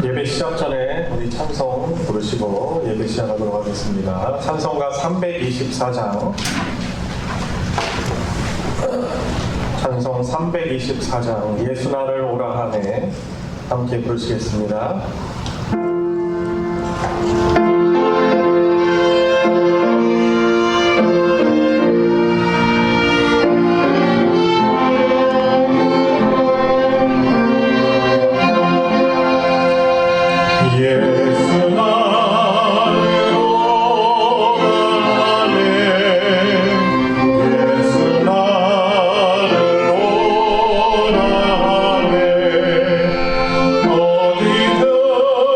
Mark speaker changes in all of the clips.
Speaker 1: 예배 시작 전에 우리 찬송 부르시고 예배 시작하도록 하겠습니다. 찬송가 324장, 찬송 324장 예수 나를 오라 하네 함께 부르시겠습니다.
Speaker 2: 어디든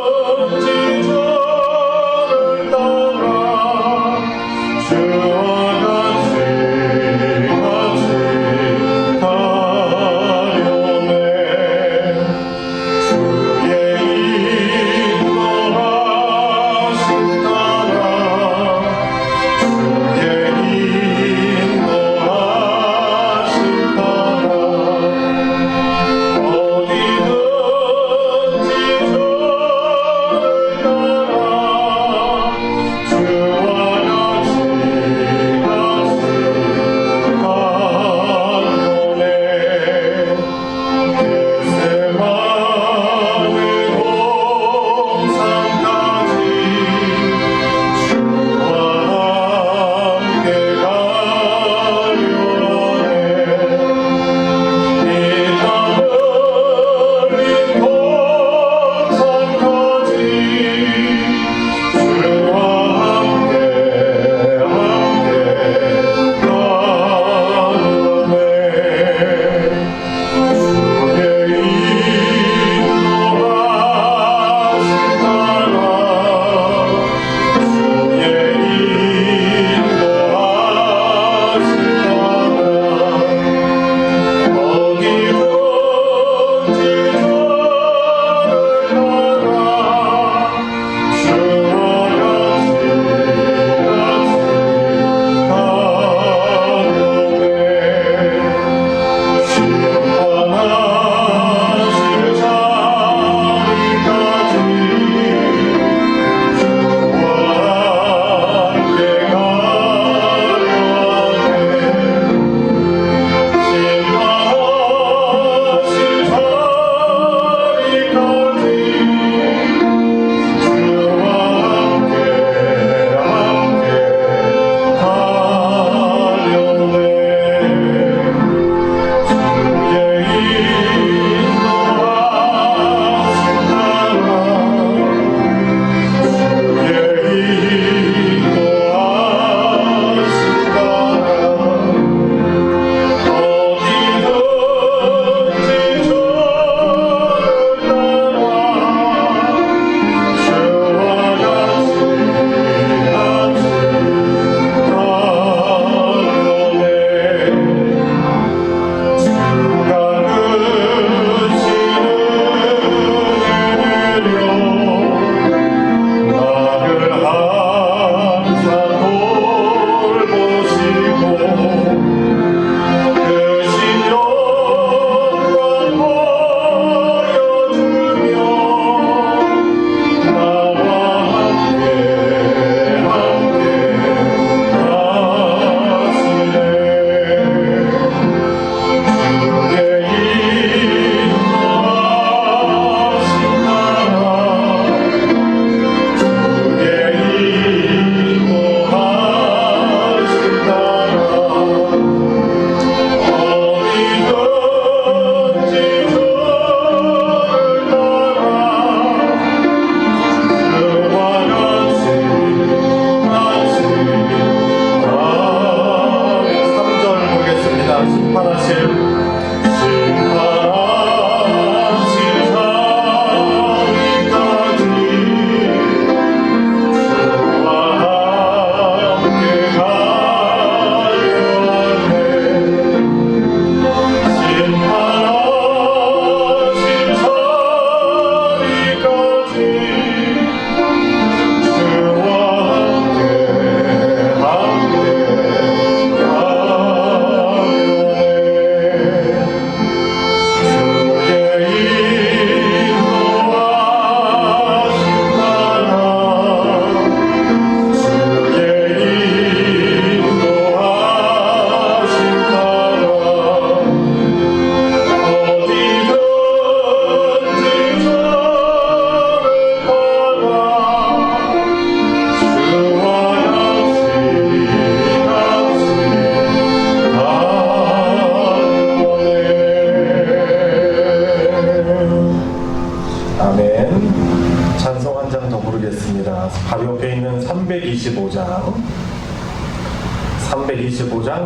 Speaker 1: 바로 옆에 있는 325장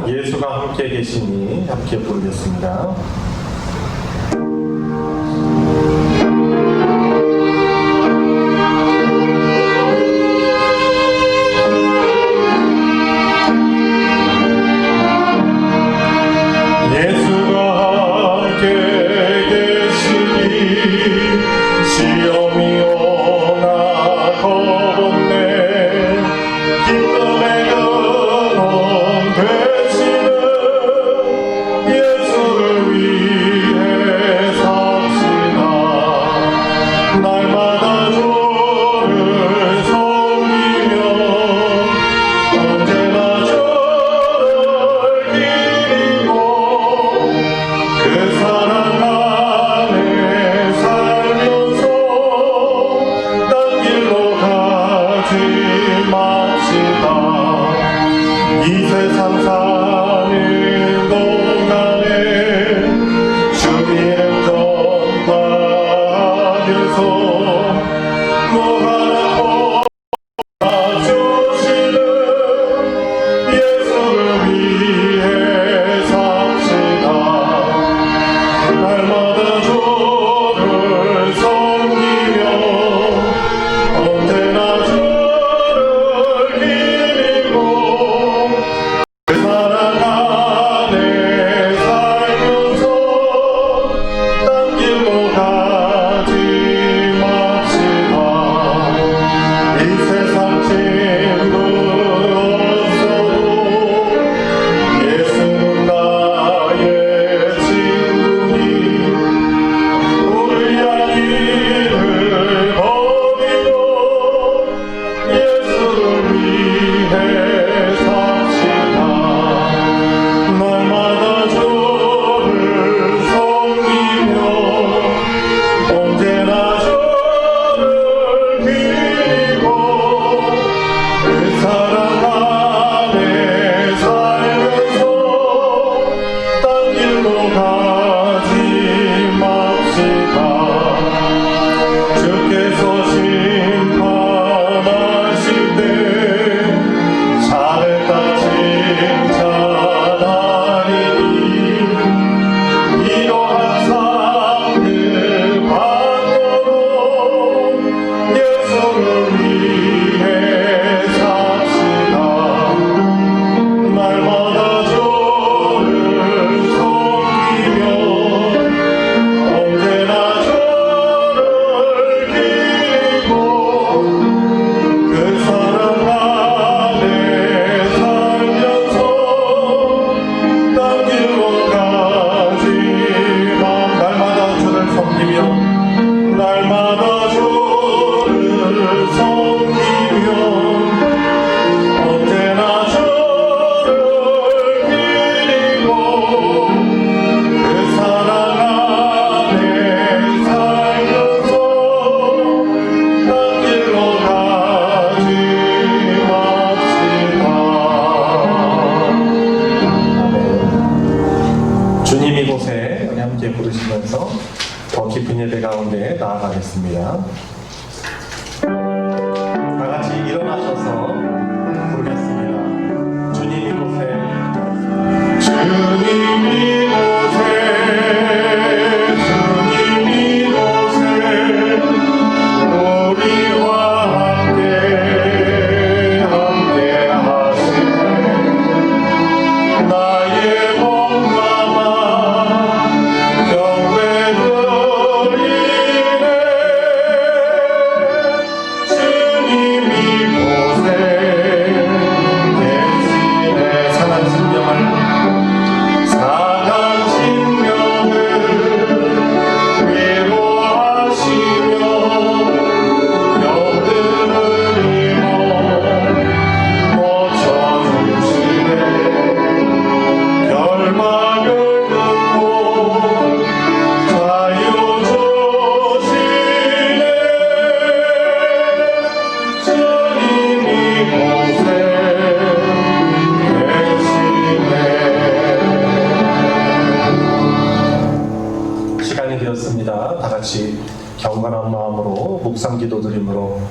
Speaker 1: 예수가 함께 계시니 함께 부르겠습니다. 부르시면서 더 깊은 예배 가운데 나아가겠습니다. 다 같이 일어나셔서 부르겠습니다. 주님 이곳에, 주님 이곳에, 주님 이곳에 우리와 함께 하시네. 나의 몸마마 경배 드리네. 주님 이곳에 계시네. 상한 심령을 위로하시며 병들을 힘어 고쳐주시네. 결박을 끊고 자유 주시네. 주님 이곳에 계시네. 시간이 되었습니다. 다 같이 경건한 마음으로 묵상 기도 드림으로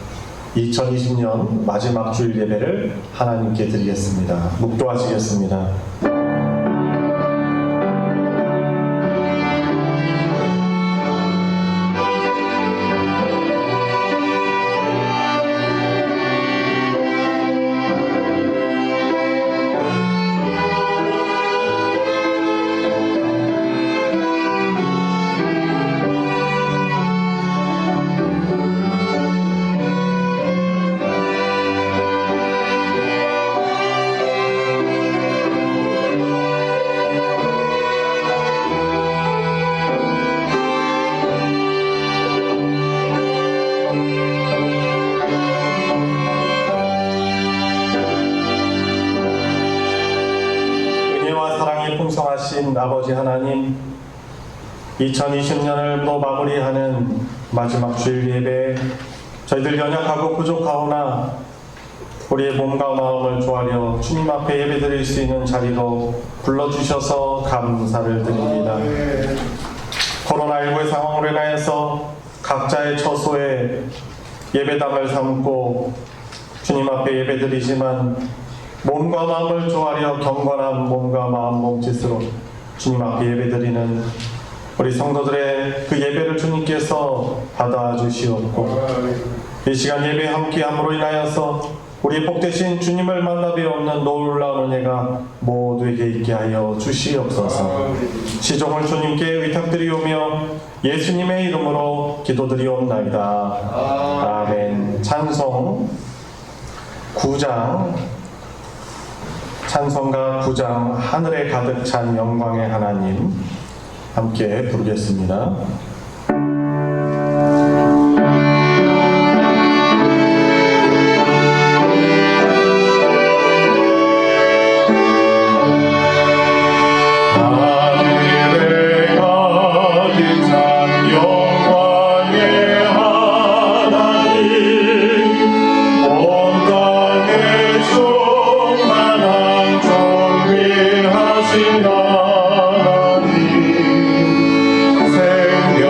Speaker 1: 2020년 마지막 주일 예배를 하나님께 드리겠습니다. 묵도하시겠습니다. 풍성하신 아버지 하나님, 2020년을 또 마무리하는 마지막 주일 예배, 저희들 연약하고 부족하오나 우리의 몸과 마음을 조아려 주님 앞에 예배드릴 수 있는 자리로 불러주셔서 감사를 드립니다. 코로나19의 상황으로 인하여서 각자의 처소에 예배당을 삼고 주님 앞에 예배드리지만 몸과 마음을 조아려 경건한 몸과 마음 몸짓으로 주님 앞에 예배드리는 우리 성도들의 그 예배를 주님께서 받아주시옵고, 이 시간 예배 함께함으로 인하여서 우리 복되신 주님을 만나 뵈옵는 놀라운 은혜가 모두에게 있게 하여 주시옵소서. 시종을 주님께 의탁드리오며 예수님의 이름으로 기도드리옵나이다. 아멘. 찬송 9장, 찬송가 9장 하늘에 가득 찬 영광의 하나님 함께 부르겠습니다.
Speaker 2: 생명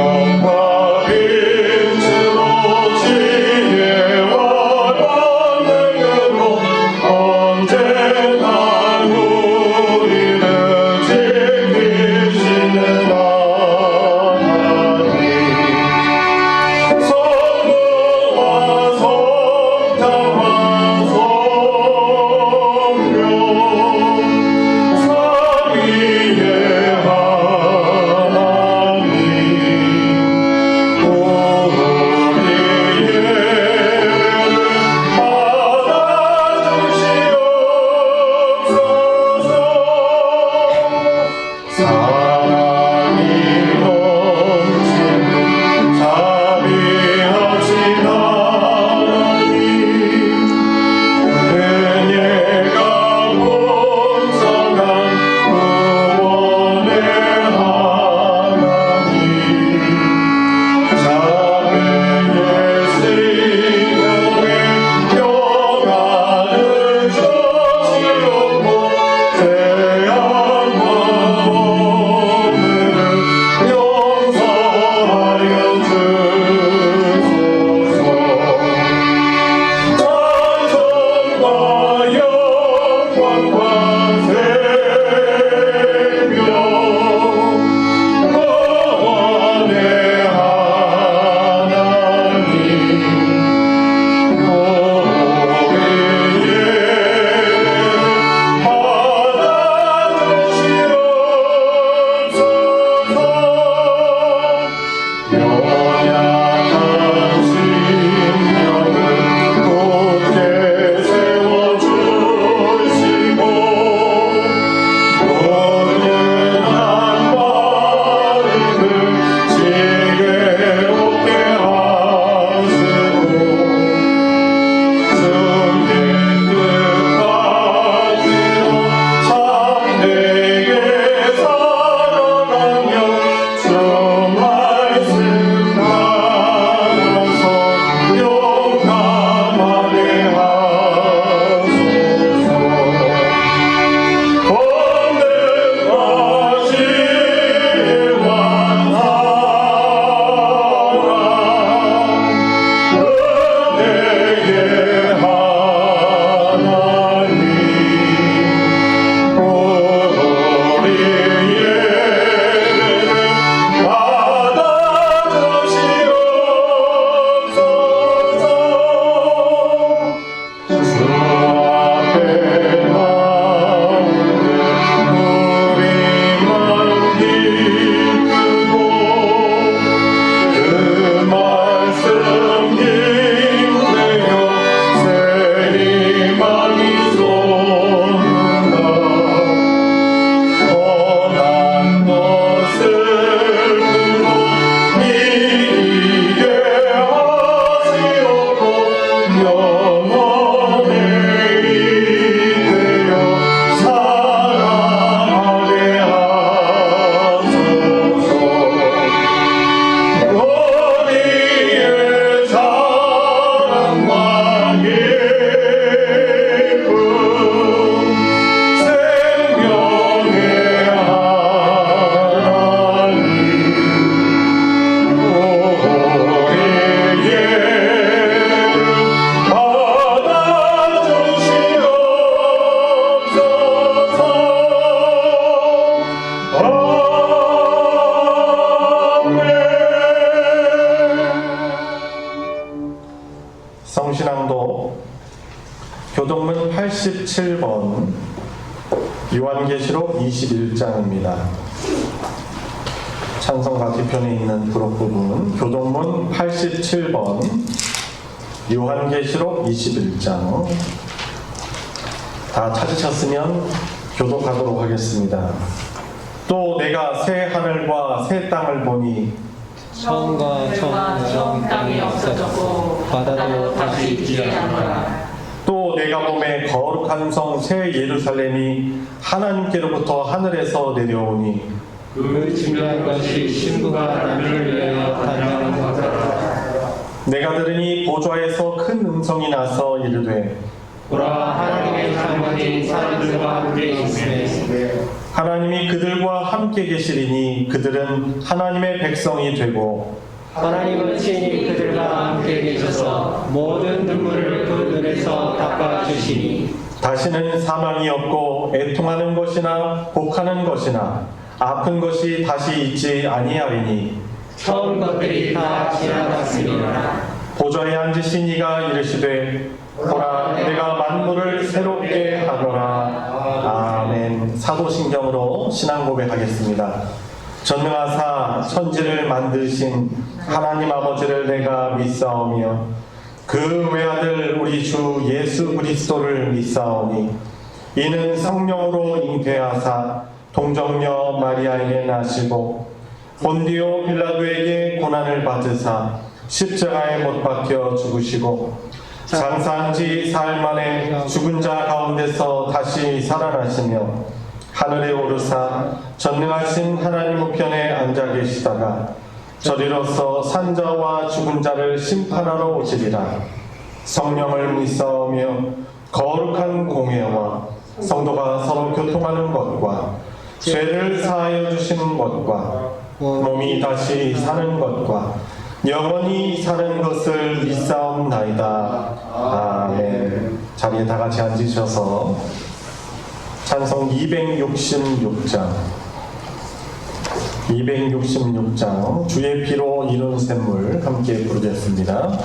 Speaker 1: 신앙도 교동문 87번 요한계시록 21장입니다. 찬송가 뒤편에 있는 부록 부분 교동문 87번 요한계시록 21장 다 찾으셨으면 교독하도록 하겠습니다. 또 내가 새 하늘과 새 땅을 보니
Speaker 2: 처음과 처음 땅이 없어졌고 바다도 다시 있지 않노라.
Speaker 1: 또 내가 보매 거룩한 성 새 예루살렘이 하나님께로부터 하늘에서 내려오니
Speaker 2: 그 중요한 것이 신부가 남편을 위하여 단장한 것이라.
Speaker 1: 내가 들으니 보좌에서 큰 음성이 나서 이르되
Speaker 2: 보라, 하나님의 사모진 사람들과 함께 있으매
Speaker 1: 하나님이 그들과 함께 계시리니 그들은 하나님의 백성이 되고
Speaker 2: 하나님은 친히 그들과 함께 계셔서 모든 눈물을 그 눈에서 닦아주시니
Speaker 1: 다시는 사망이 없고 애통하는 것이나 곡하는 것이나 아픈 것이 다시 있지 아니하리니
Speaker 2: 처음 것들이 다 지나갔으니라.
Speaker 1: 보좌에 앉으신 이가 이르시되 보라 내가 만물을 새롭게 하노라. 아멘. 사도신경으로 신앙 고백하겠습니다. 전능하사 천지를 만드신 하나님 아버지를 내가 믿사오며 그 외아들 우리 주 예수 그리스도를 믿사오니 이는 성령으로 잉태하사 동정녀 마리아에게 나시고 본디오 빌라도에게 고난을 받으사 십자가에 못 박혀 죽으시고 장사한 지 사흘 만에 죽은 자 가운데서 다시 살아나시며 하늘에 오르사 전능하신 하나님 우편에 앉아 계시다가 저리로서 산자와 죽은 자를 심판하러 오시리라. 성령을 믿사오며 거룩한 공회와 성도가 서로 교통하는 것과 죄를 사하여 주시는 것과 몸이 다시 사는 것과 영원히 사는 것을 믿사옵나이다. 아멘. 자리에 다 같이 앉으셔서 찬송 266장 주의 피로 이룬 샘물 함께 부르겠습니다.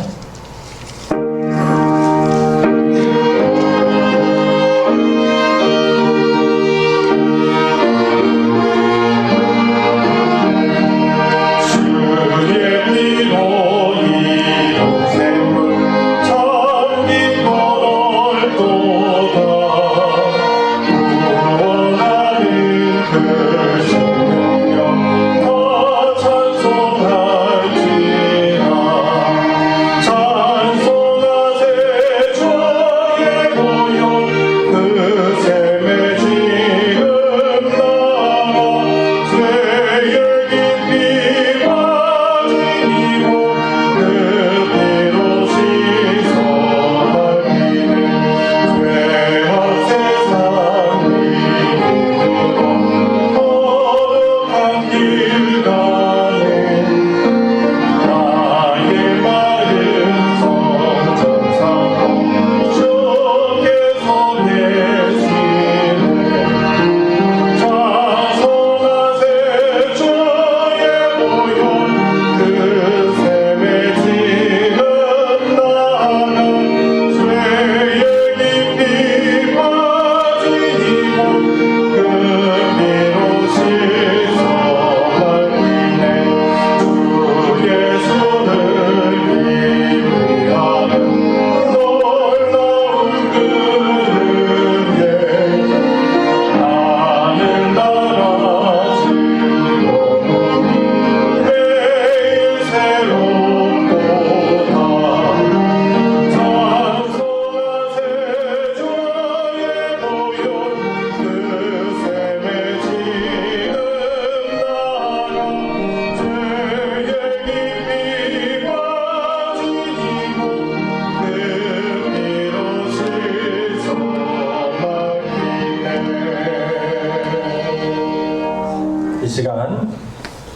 Speaker 1: 시간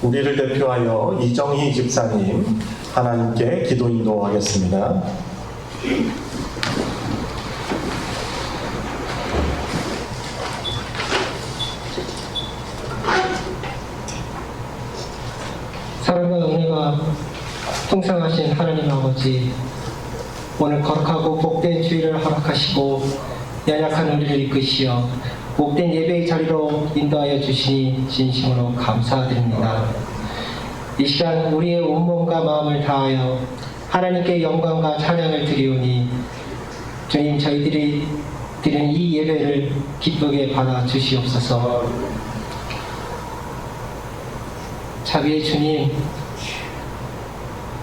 Speaker 1: 우리를 대표하여 이정희 집사님 하나님께 기도 인도하겠습니다.
Speaker 3: 사랑과 은혜가 풍성하신 하나님 아버지,
Speaker 2: 오늘 거룩하고 복된 주일을 허락하시고 연약한 우리를 이끄시어 복된 예배의 자리로 인도하여 주시니 진심으로 감사드립니다. 이 시간 우리의 온몸과 마음을 다하여 하나님께 영광과 찬양을 드리오니 주님, 저희들이 드리는 이 예배를 기쁘게 받아 주시옵소서. 자비의 주님,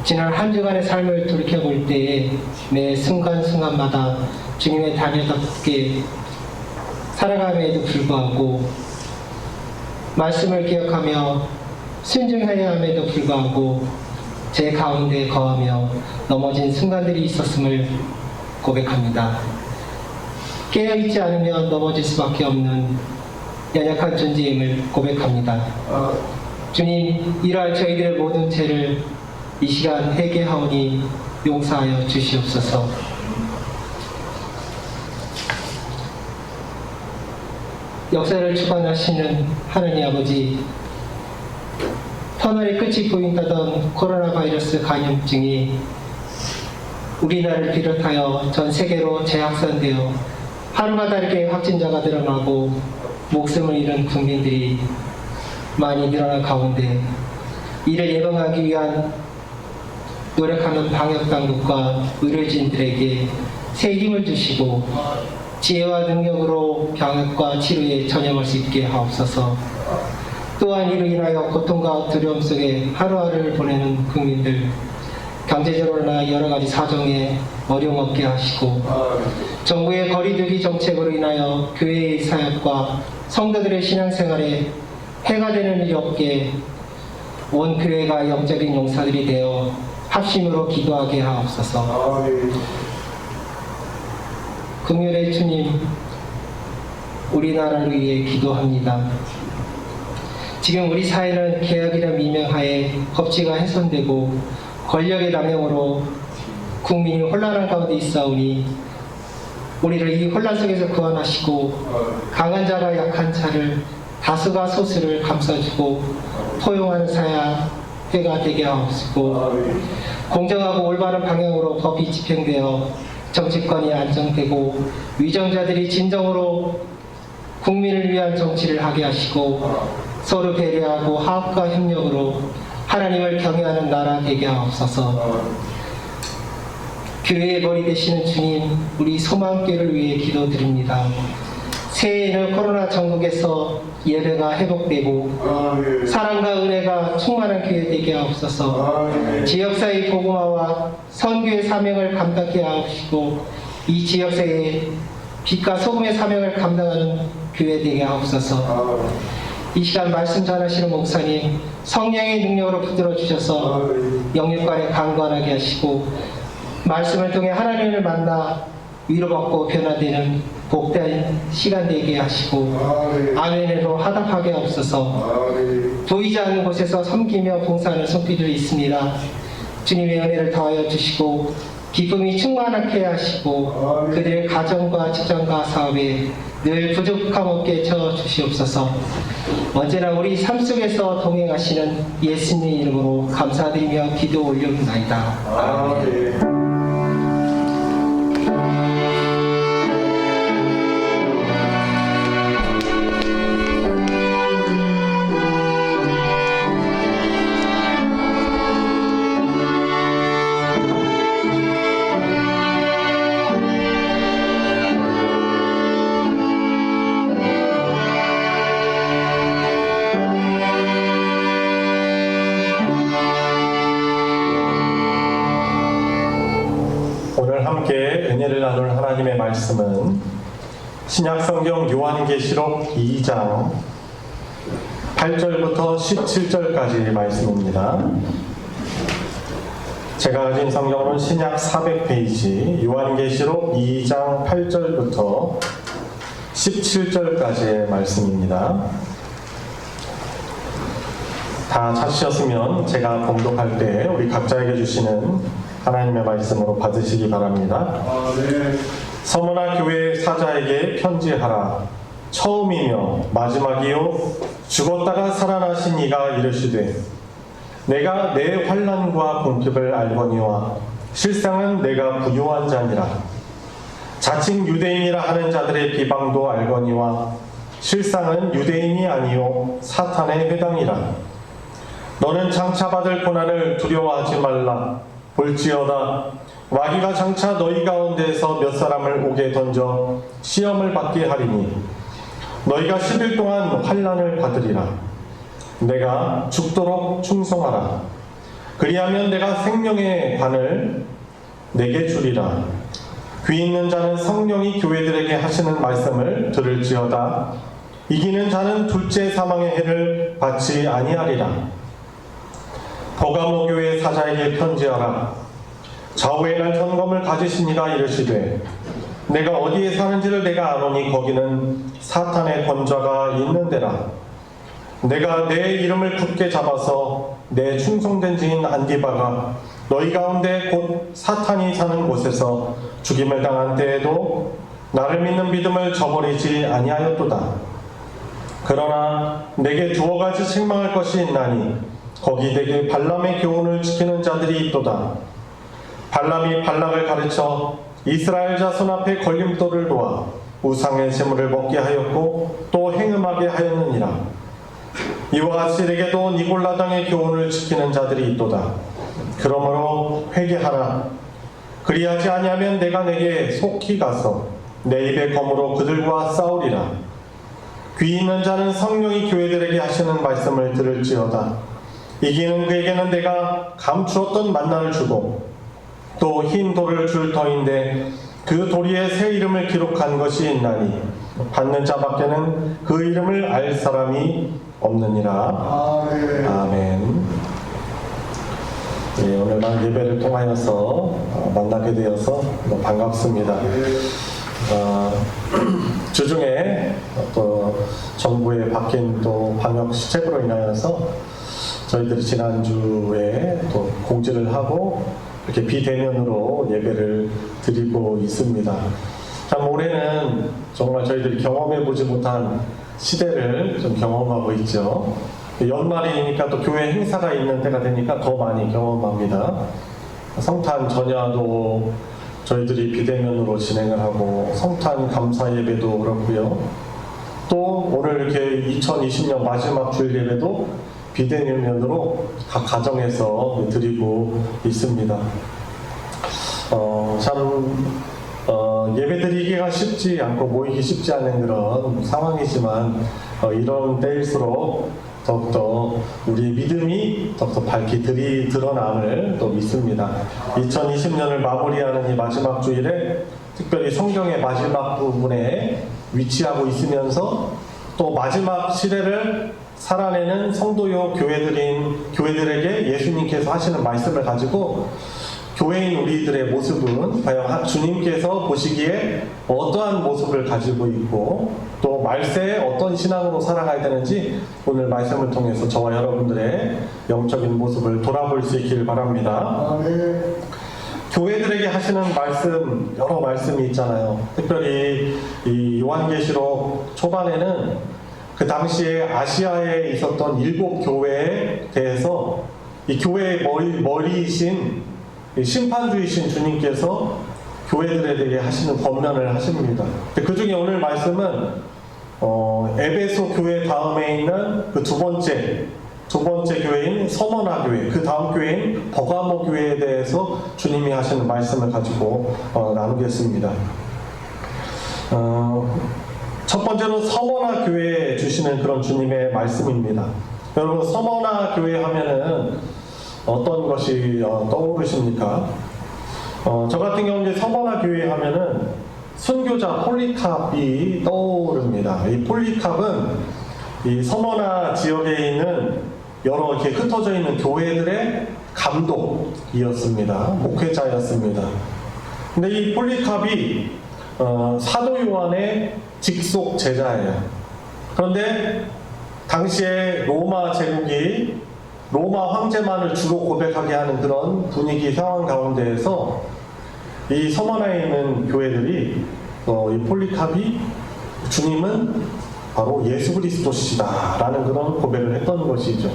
Speaker 2: 지난 한 주간의 삶을 돌이켜볼 때에 매 순간순간마다 주님의 자녀답게 살아감에도 불구하고 말씀을 기억하며 순종해야 함에도 불구하고 제 가운데 거하며 넘어진 순간들이 있었음을 고백합니다. 깨어있지 않으면 넘어질 수밖에 없는 연약한 존재임을 고백합니다. 주님, 이러한 저희들의 모든 죄를 이 시간 회개하오니 용서하여 주시옵소서. 역사를 주관하시는 하느님 아버지, 터널의 끝이 보인다던 코로나 바이러스 감염증이 우리나라를 비롯하여 전 세계로 재확산되어 하루가 다르게 확진자가 늘어나고 목숨을 잃은 국민들이 많이 늘어난 가운데 이를 예방하기 위한 노력하는 방역당국과 의료진들에게 새 힘을 주시고 지혜와 능력으로 병역과 치료에 전념할 수 있게 하옵소서. 또한 이로 인하여 고통과 두려움 속에 하루하루를 보내는 국민들, 경제적으로나 여러 가지 사정에 어려움 없게 하시고 정부의 거리두기 정책으로 인하여 교회의 사역과 성도들의 신앙생활에 해가 되는 일이 없게 온 교회가 영적인 용사들이 되어 합심으로 기도하게 하옵소서. 긍휼의 주님, 우리나라를 위해 기도합니다. 지금 우리 사회는 개혁이란 미명하에 법치가 훼손되고 권력의 남용으로 국민이 혼란한 가운데 있사오니 우리를 이 혼란 속에서 구원하시고 강한 자가 약한 자를 다수가 소수를 감싸주고 포용하는 사회가 되게 하옵시고 공정하고 올바른 방향으로 법이 집행되어 정치권이 안정되고 위정자들이 진정으로 국민을 위한 정치를 하게 하시고 서로 배려하고 화합과 협력으로 하나님을 경외하는 나라 되게 하옵소서. 교회의 머리 되시는 주님, 우리 소망교회를 위해 기도드립니다. 새해에는 코로나 전국에서 예배가 회복되고 사랑과 은혜가 충만한 교회 되게 하옵소서. 지역사회 복음화와 선교의 사명을 감당케 하옵시고 이 지역사회의 빛과 소금의 사명을 감당하는 교회 되게 하옵소서. 이 시간 말씀 전하시는 목사님, 성령의 능력으로 붙들어 주셔서 영육간에 강건하게 하시고 말씀을 통해 하나님을 만나 위로받고 변화되는 복된 시간 되게 하시고 아멘으로 화답하게 하옵소서. 보이지 않는 곳에서 섬기며 봉사하는 손길들이 있습니다. 주님의 은혜를 더하여 주시고 기쁨이 충만하게 하시고 그들의 가정과 직장과 사업에 늘 부족함 없게 채워주시옵소서. 언제나 우리 삶 속에서 동행하시는 예수님 이름으로 감사드리며 기도 올려옵나이다. 아멘.
Speaker 1: 오늘 함께 은혜를 나눌 하나님의 말씀은 신약성경 요한계시록 2장 8절부터 17절까지의 말씀입니다. 제가 가진 성경은 신약 400페이지 요한계시록 2장 8절부터 17절까지의 말씀입니다. 다 찾으셨으면 제가 봉독할 때 우리 각자에게 주시는 하나님의 말씀으로 받으시기 바랍니다. 서문화 교회 사자에게 편지하라. 처음이며 마지막이요 죽었다가 살아나신 이가 이르시되 내가 내 환난과 궁핍을 알거니와 실상은 내가 부요한 자니라. 자칭 유대인이라 하는 자들의 비방도 알거니와 실상은 유대인이 아니요 사탄의 회당이라. 너는 장차 받을 고난을 두려워하지 말라. 볼지어다 마귀가 장차 너희 가운데에서 몇 사람을 옥에 던져 시험을 받게 하리니 너희가 10일 동안 환난을 받으리라. 내가 죽도록 충성하라. 그리하면 내가 생명의 관을 내게 주리라. 귀 있는 자는 성령이 교회들에게 하시는 말씀을 들을지어다. 이기는 자는 둘째 사망의 해를 받지 아니하리라. 버가모 교회 사자에게 편지하라. 좌우의 날 점검을 가지시니가 이르시되 내가 어디에 사는지를 내가 아노니 거기는 사탄의 권좌가 있는 데라. 내가 내 이름을 굳게 잡아서 내 충성된 지인 안디바가 너희 가운데 곧 사탄이 사는 곳에서 죽임을 당한 때에도 나를 믿는 믿음을 저버리지 아니하였도다. 그러나 내게 두어 가지 책망할 것이 있나니 거기 내게 발람의 교훈을 지키는 자들이 있도다. 발람이 발락을 가르쳐 이스라엘 자손 앞에 걸림돌을 놓아 우상의 제물을 먹게 하였고 또 행음하게 하였느니라. 이와 같이 내게도 니골라당의 교훈을 지키는 자들이 있도다. 그러므로 회개하라. 그리하지 아니하면 내가 내게 속히 가서 내 입의 검으로 그들과 싸우리라. 귀 있는 자는 성령이 교회들에게 하시는 말씀을 들을지어다. 이기는 그에게는 내가 감추었던 만나를 주고 또 흰 돌을 줄 터인데 그 도리에 새 이름을 기록한 것이 있나니 받는 자밖에는 그 이름을 알 사람이 없느니라. 아멘. 네, 오늘 날 예배를 통하여서 만나게 되어서 반갑습니다. 주중에 또 정부의 바뀐 또 방역 시책으로 인하여서 저희들이 지난주에 또 공지를 하고 이렇게 비대면으로 예배를 드리고 있습니다. 참 올해는 정말 저희들이 경험해보지 못한 시대를 좀 경험하고 있죠. 연말이니까 또 교회 행사가 있는 때가 되니까 더 많이 경험합니다. 성탄 전야도 저희들이 비대면으로 진행을 하고 성탄 감사 예배도 그렇고요. 또 오늘 이렇게 2020년 마지막 주일 예배도 비대면으로 각 가정에서 드리고 있습니다. 예배드리기가 쉽지 않고 모이기 쉽지 않은 그런 상황이지만 이런 때일수록 더욱더 우리의 믿음이 더욱더 밝게 드러남을 또 믿습니다. 2020년을 마무리하는 이 마지막 주일에 특별히 성경의 마지막 부분에 위치하고 있으면서 또 마지막 시대를 살아내는 성도요 교회들에게 예수님께서 하시는 말씀을 가지고 교회인 우리들의 모습은 과연 주님께서 보시기에 어떠한 모습을 가지고 있고 또 말세에 어떤 신앙으로 살아가야 되는지 오늘 말씀을 통해서 저와 여러분들의 영적인 모습을 돌아볼 수 있기를 바랍니다. 교회들에게 하시는 말씀, 여러 말씀이 있잖아요. 특별히 이 요한계시록 초반에는 그 당시에 아시아에 있었던 7 교회에 대해서 이 교회의 머리이신 심판주이신 주님께서 교회들에게 하시는 권면을 하십니다. 그 중에 오늘 말씀은 에베소 교회 다음에 있는 그 두 번째 교회인 서머나 교회, 그 다음 교회인 버가모 교회에 대해서 주님이 하시는 말씀을 가지고 나누겠습니다. 첫 번째로 서머나 교회에 주시는 그런 주님의 말씀입니다. 여러분, 서머나 교회 하면은 어떤 것이 떠오르십니까? 저 같은 경우는 서머나 교회 하면은 순교자 폴리캅이 떠오릅니다. 이 폴리캅은 이 서머나 지역에 있는 여러 이렇게 흩어져 있는 교회들의 감독이었습니다. 목회자였습니다. 근데 이 폴리캅이 사도 요한의 직속 제자예요. 그런데 당시에 로마 제국이 로마 황제만을 주로 고백하게 하는 그런 분위기 상황 가운데에서 이 서머나에 있는 교회들이 이 폴리캅이 주님은 바로 예수 그리스도시다 라는 그런 고백을 했던 것이죠.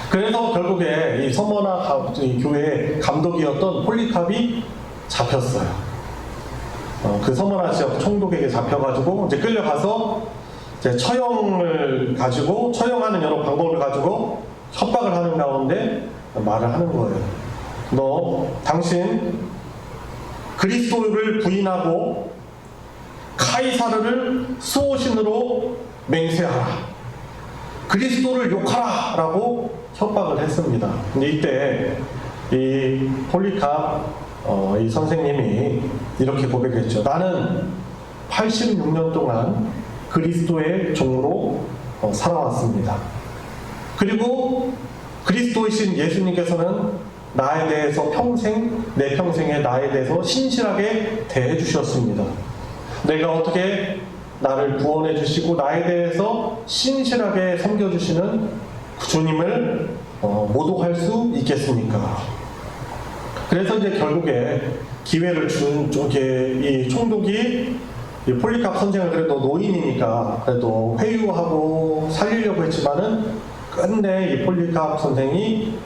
Speaker 1: 그래서 결국에 이 서머나 이 교회 감독이었던 폴리캅이 잡혔어요. 그 서머나 지역 총독에게 잡혀가지고 이제 끌려가서 이제 처형을 가지고 처형하는 여러 방법을 가지고 협박을 하는 가운데 말을 하는 거예요. 너 당신 그리스도를 부인하고 카이사르를 수호신으로 맹세하라. 그리스도를 욕하라 라고 협박을 했습니다. 근데 이때 이 폴리캅 이 선생님이 이렇게 고백했죠. 나는 86년 동안 그리스도의 종으로 살아왔습니다. 그리고 그리스도이신 예수님께서는 나에 대해서 내 평생에 나에 대해서 신실하게 대해 주셨습니다. 내가 어떻게 나를 구원해 주시고 나에 대해서 신실하게 섬겨주시는 주님을 모독할 수 있겠습니까? 그래서 이제 결국에 기회를 준 이 총독이 이 폴리캅 선생을 그래도 노인이니까 그래도 회유하고 살리려고 했지만은 끝내 이 폴리캅 선생이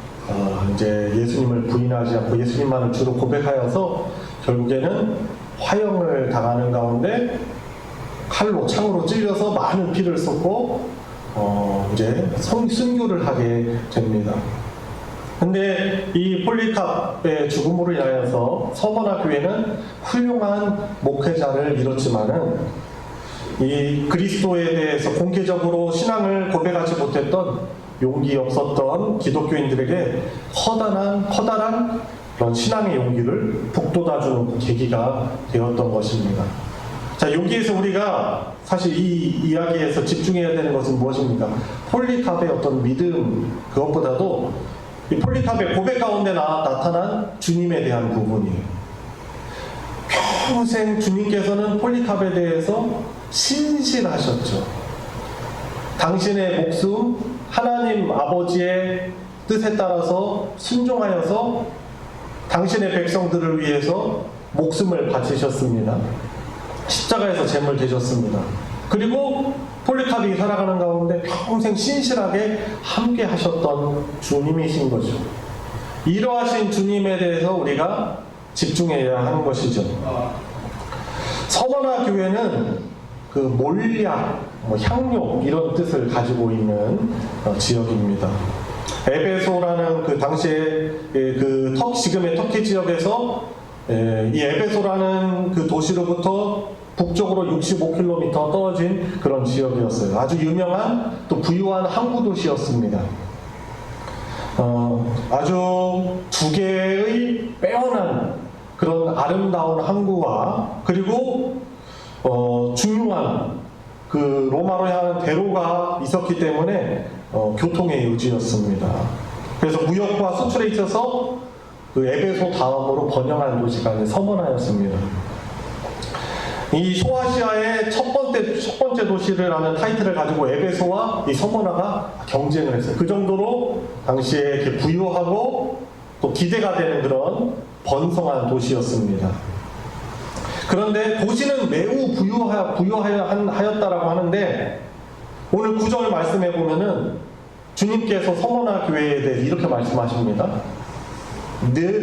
Speaker 1: 이제 예수님을 부인하지 않고 예수님만을 주로 고백하여서 결국에는 화형을 당하는 가운데 창으로 찔려서 많은 피를 쏟고 이제 순교를 하게 됩니다. 근데 이 폴리캅의 죽음으로 인하여서 서머나 교회는 훌륭한 목회자를 잃었지만은 이 그리스도에 대해서 공개적으로 신앙을 고백하지 못했던 용기 없었던 기독교인들에게 커다란 그런 신앙의 용기를 북돋아주는 계기가 되었던 것입니다. 자, 여기에서 우리가 사실 이 이야기에서 집중해야 되는 것은 무엇입니까? 폴리캅의 어떤 믿음, 그것보다도 이 폴리캅의 고백 가운데 나타난 주님에 대한 부분이에요. 평생 주님께서는 폴리캅에 대해서 신실하셨죠. 당신의 목숨, 하나님 아버지의 뜻에 따라서 순종하여서 당신의 백성들을 위해서 목숨을 바치셨습니다. 십자가에서 제물 되셨습니다. 그리고 폴리캅이 살아가는 가운데 평생 신실하게 함께 하셨던 주님이신 거죠. 이러하신 주님에 대해서 우리가 집중해야 하는 것이죠. 서머나 교회는 그 몰약, 향료 이런 뜻을 가지고 있는 지역입니다. 에베소라는 그 당시에 지금의 터키 지역에서 이 에베소라는 그 도시로부터 북쪽으로 65km 떨어진 그런 지역이었어요. 아주 유명한 또 부유한 항구 도시였습니다. 아주 두 개의 빼어난 그런 아름다운 항구와 그리고 중요한 그 로마로 향하는 대로가 있었기 때문에 교통의 요지였습니다. 그래서 무역과 수출에 있어서 그 에베소 다음으로 번영한 도시가 서머나였습니다. 이 소아시아의 첫 번째 도시라는 타이틀을 가지고 에베소와 이 서머나가 경쟁을 했어요. 그 정도로 당시에 이렇게 부유하고 또 기대가 되는 그런 번성한 도시였습니다. 그런데 도시는 매우 부유하였다라고 하는데 오늘 9절 말씀해 보면은 주님께서 서머나 교회에 대해 이렇게 말씀하십니다.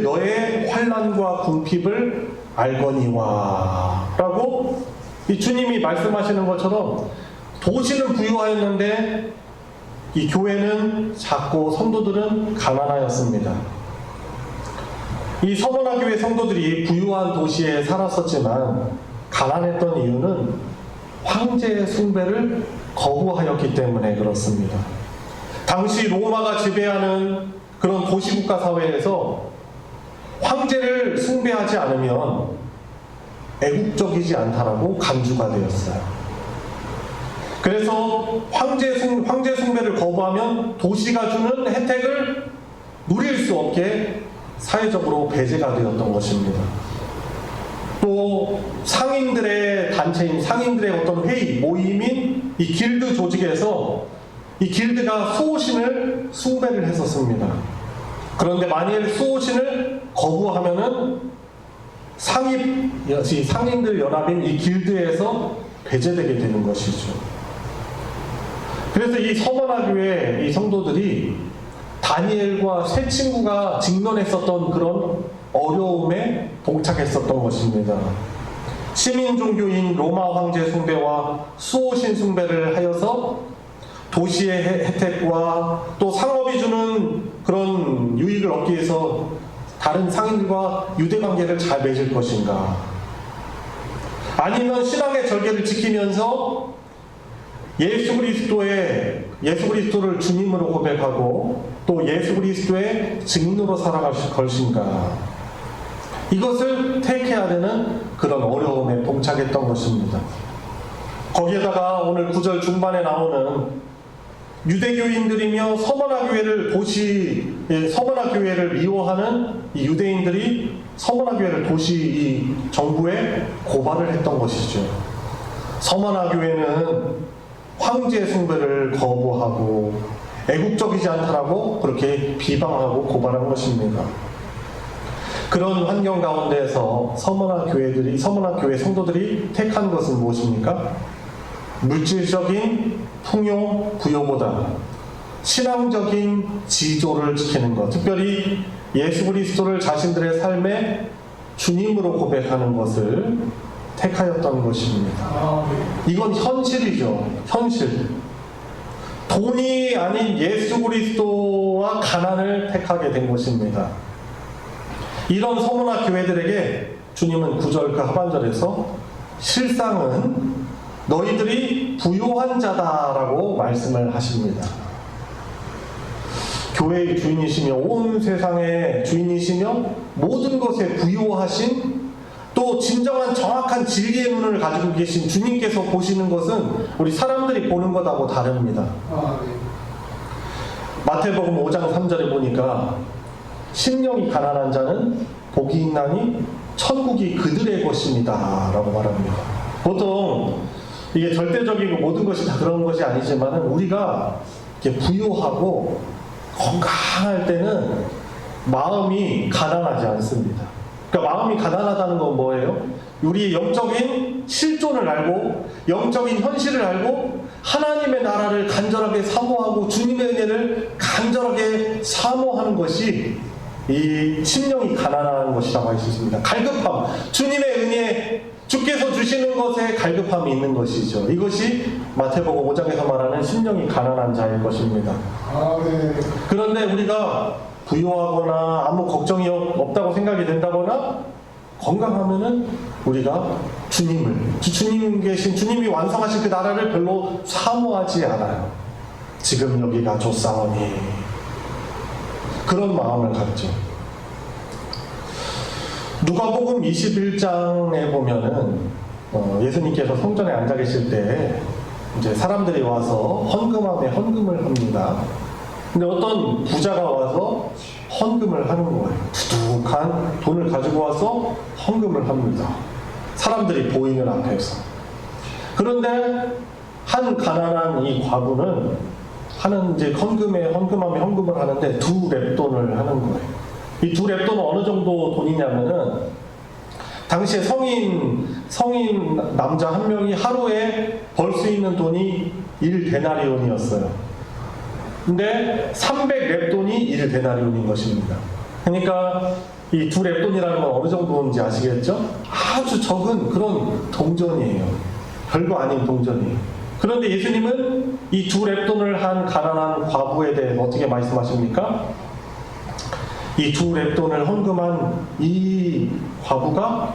Speaker 1: 너의 환난과 궁핍을 알거니와 라고 이 주님이 말씀하시는 것처럼 도시는 부유하였는데 이 교회는 작고 성도들은 가난하였습니다. 이 서머나 교회 성도들이 부유한 도시에 살았었지만 가난했던 이유는 황제의 숭배를 거부하였기 때문에 그렇습니다. 당시 로마가 지배하는 그런 도시국가 사회에서 황제를 숭배하지 않으면 애국적이지 않다라고 간주가 되었어요. 그래서 황제 숭배를 거부하면 도시가 주는 혜택을 누릴 수 없게 사회적으로 배제가 되었던 것입니다. 또 상인들의 단체인 상인들의 어떤 회의, 모임인 이 길드 조직에서 이 길드가 수호신을 숭배를 했었습니다. 그런데 만일 수호신을 거부하면은 상인들 연합인 이 길드에서 배제되게 되는 것이죠. 그래서 이 서머나 교회 이 성도들이 다니엘과 세 친구가 직면했었던 그런 어려움에 동착했었던 것입니다. 시민 종교인 로마 황제 숭배와 수호신 숭배를 하여서 도시의 혜택과 또 상업이 주는 그런 유익을 얻기 위해서 다른 상인들과 유대 관계를 잘 맺을 것인가? 아니면 신앙의 절개를 지키면서 예수 그리스도를 주님으로 고백하고 또 예수 그리스도의 증인으로 살아갈 것인가? 이것을 택해야 되는 그런 어려움에 동착했던 것입니다. 거기에다가 오늘 9절 중반에 나오는 유대교인들이며 서머나 교회를 미워하는 이 유대인들이 서머나 교회를 도시 이 정부에 고발을 했던 것이죠. 서머나 교회는 황제 숭배를 거부하고 애국적이지 않다라고 그렇게 비방하고 고발한 것입니다. 그런 환경 가운데에서 서머나 교회 성도들이 택한 것은 무엇입니까? 물질적인 풍요, 부요보다 신앙적인 지조를 지키는 것, 특별히 예수 그리스도를 자신들의 삶에 주님으로 고백하는 것을 택하였던 것입니다. 이건 현실이죠. 현실. 돈이 아닌 예수 그리스도와 가난을 택하게 된 것입니다. 이런 서머나 교회들에게 주님은 9절 그 하반절에서 실상은 너희들이 부요한 자다라고 말씀을 하십니다. 교회의 주인이시며 온 세상의 주인이시며 모든 것에 부요하신 또 진정한 정확한 진리의 눈을 가지고 계신 주님께서 보시는 것은 우리 사람들이 보는 것하고 다릅니다. 마태복음 5장 3절에 보니까 심령이 가난한 자는 복이 있나니 천국이 그들의 것입니다 라고 말합니다. 보통 이게 절대적이고 모든 것이 다 그런 것이 아니지만 우리가 이렇게 부유하고 건강할 때는 마음이 가난하지 않습니다. 그러니까 마음이 가난하다는 건 뭐예요? 우리의 영적인 실존을 알고 영적인 현실을 알고 하나님의 나라를 간절하게 사모하고 주님의 은혜를 간절하게 사모하는 것이 이 심령이 가난한 것이라고 할 수 있습니다. 갈급함, 주님의 은혜, 주께서 주시는 것에 갈급함이 있는 것이죠. 이것이 마태복음 5장에서 말하는 심령이 가난한 자일 것입니다. 그런데 우리가 부유하거나 아무 걱정이 없다고 생각이 된다거나 건강하면은 우리가 주님이 완성하신 그 나라를 별로 사모하지 않아요. 지금 여기가 좋사오니 그런 마음을 갖죠. 누가복음 21장에 보면은 예수님께서 성전에 앉아 계실 때 이제 사람들이 와서 헌금함에 헌금을 합니다. 근데 어떤 부자가 와서 헌금을 하는 거예요. 두둑한 돈을 가지고 와서 헌금을 합니다. 사람들이 보이는 앞에서. 그런데 한 가난한 이 과부는 이제 헌금함에 헌금을 하는데 2렙돈을 하는 거예요. 이 2렙돈은 어느 정도 돈이냐면은 당시에 성인 남자 한 명이 하루에 벌 수 있는 돈이 1데나리온이었어요. 근데 300렙돈이 1데나리온인 것입니다. 그러니까 이 2렙돈이라는 건 어느 정도인지 아시겠죠? 아주 적은 그런 동전이에요. 별거 아닌 동전이에요. 그런데 예수님은 이 2렙돈을 한 가난한 과부에 대해 어떻게 말씀하십니까? 이 2렙돈을 헌금한 이 과부가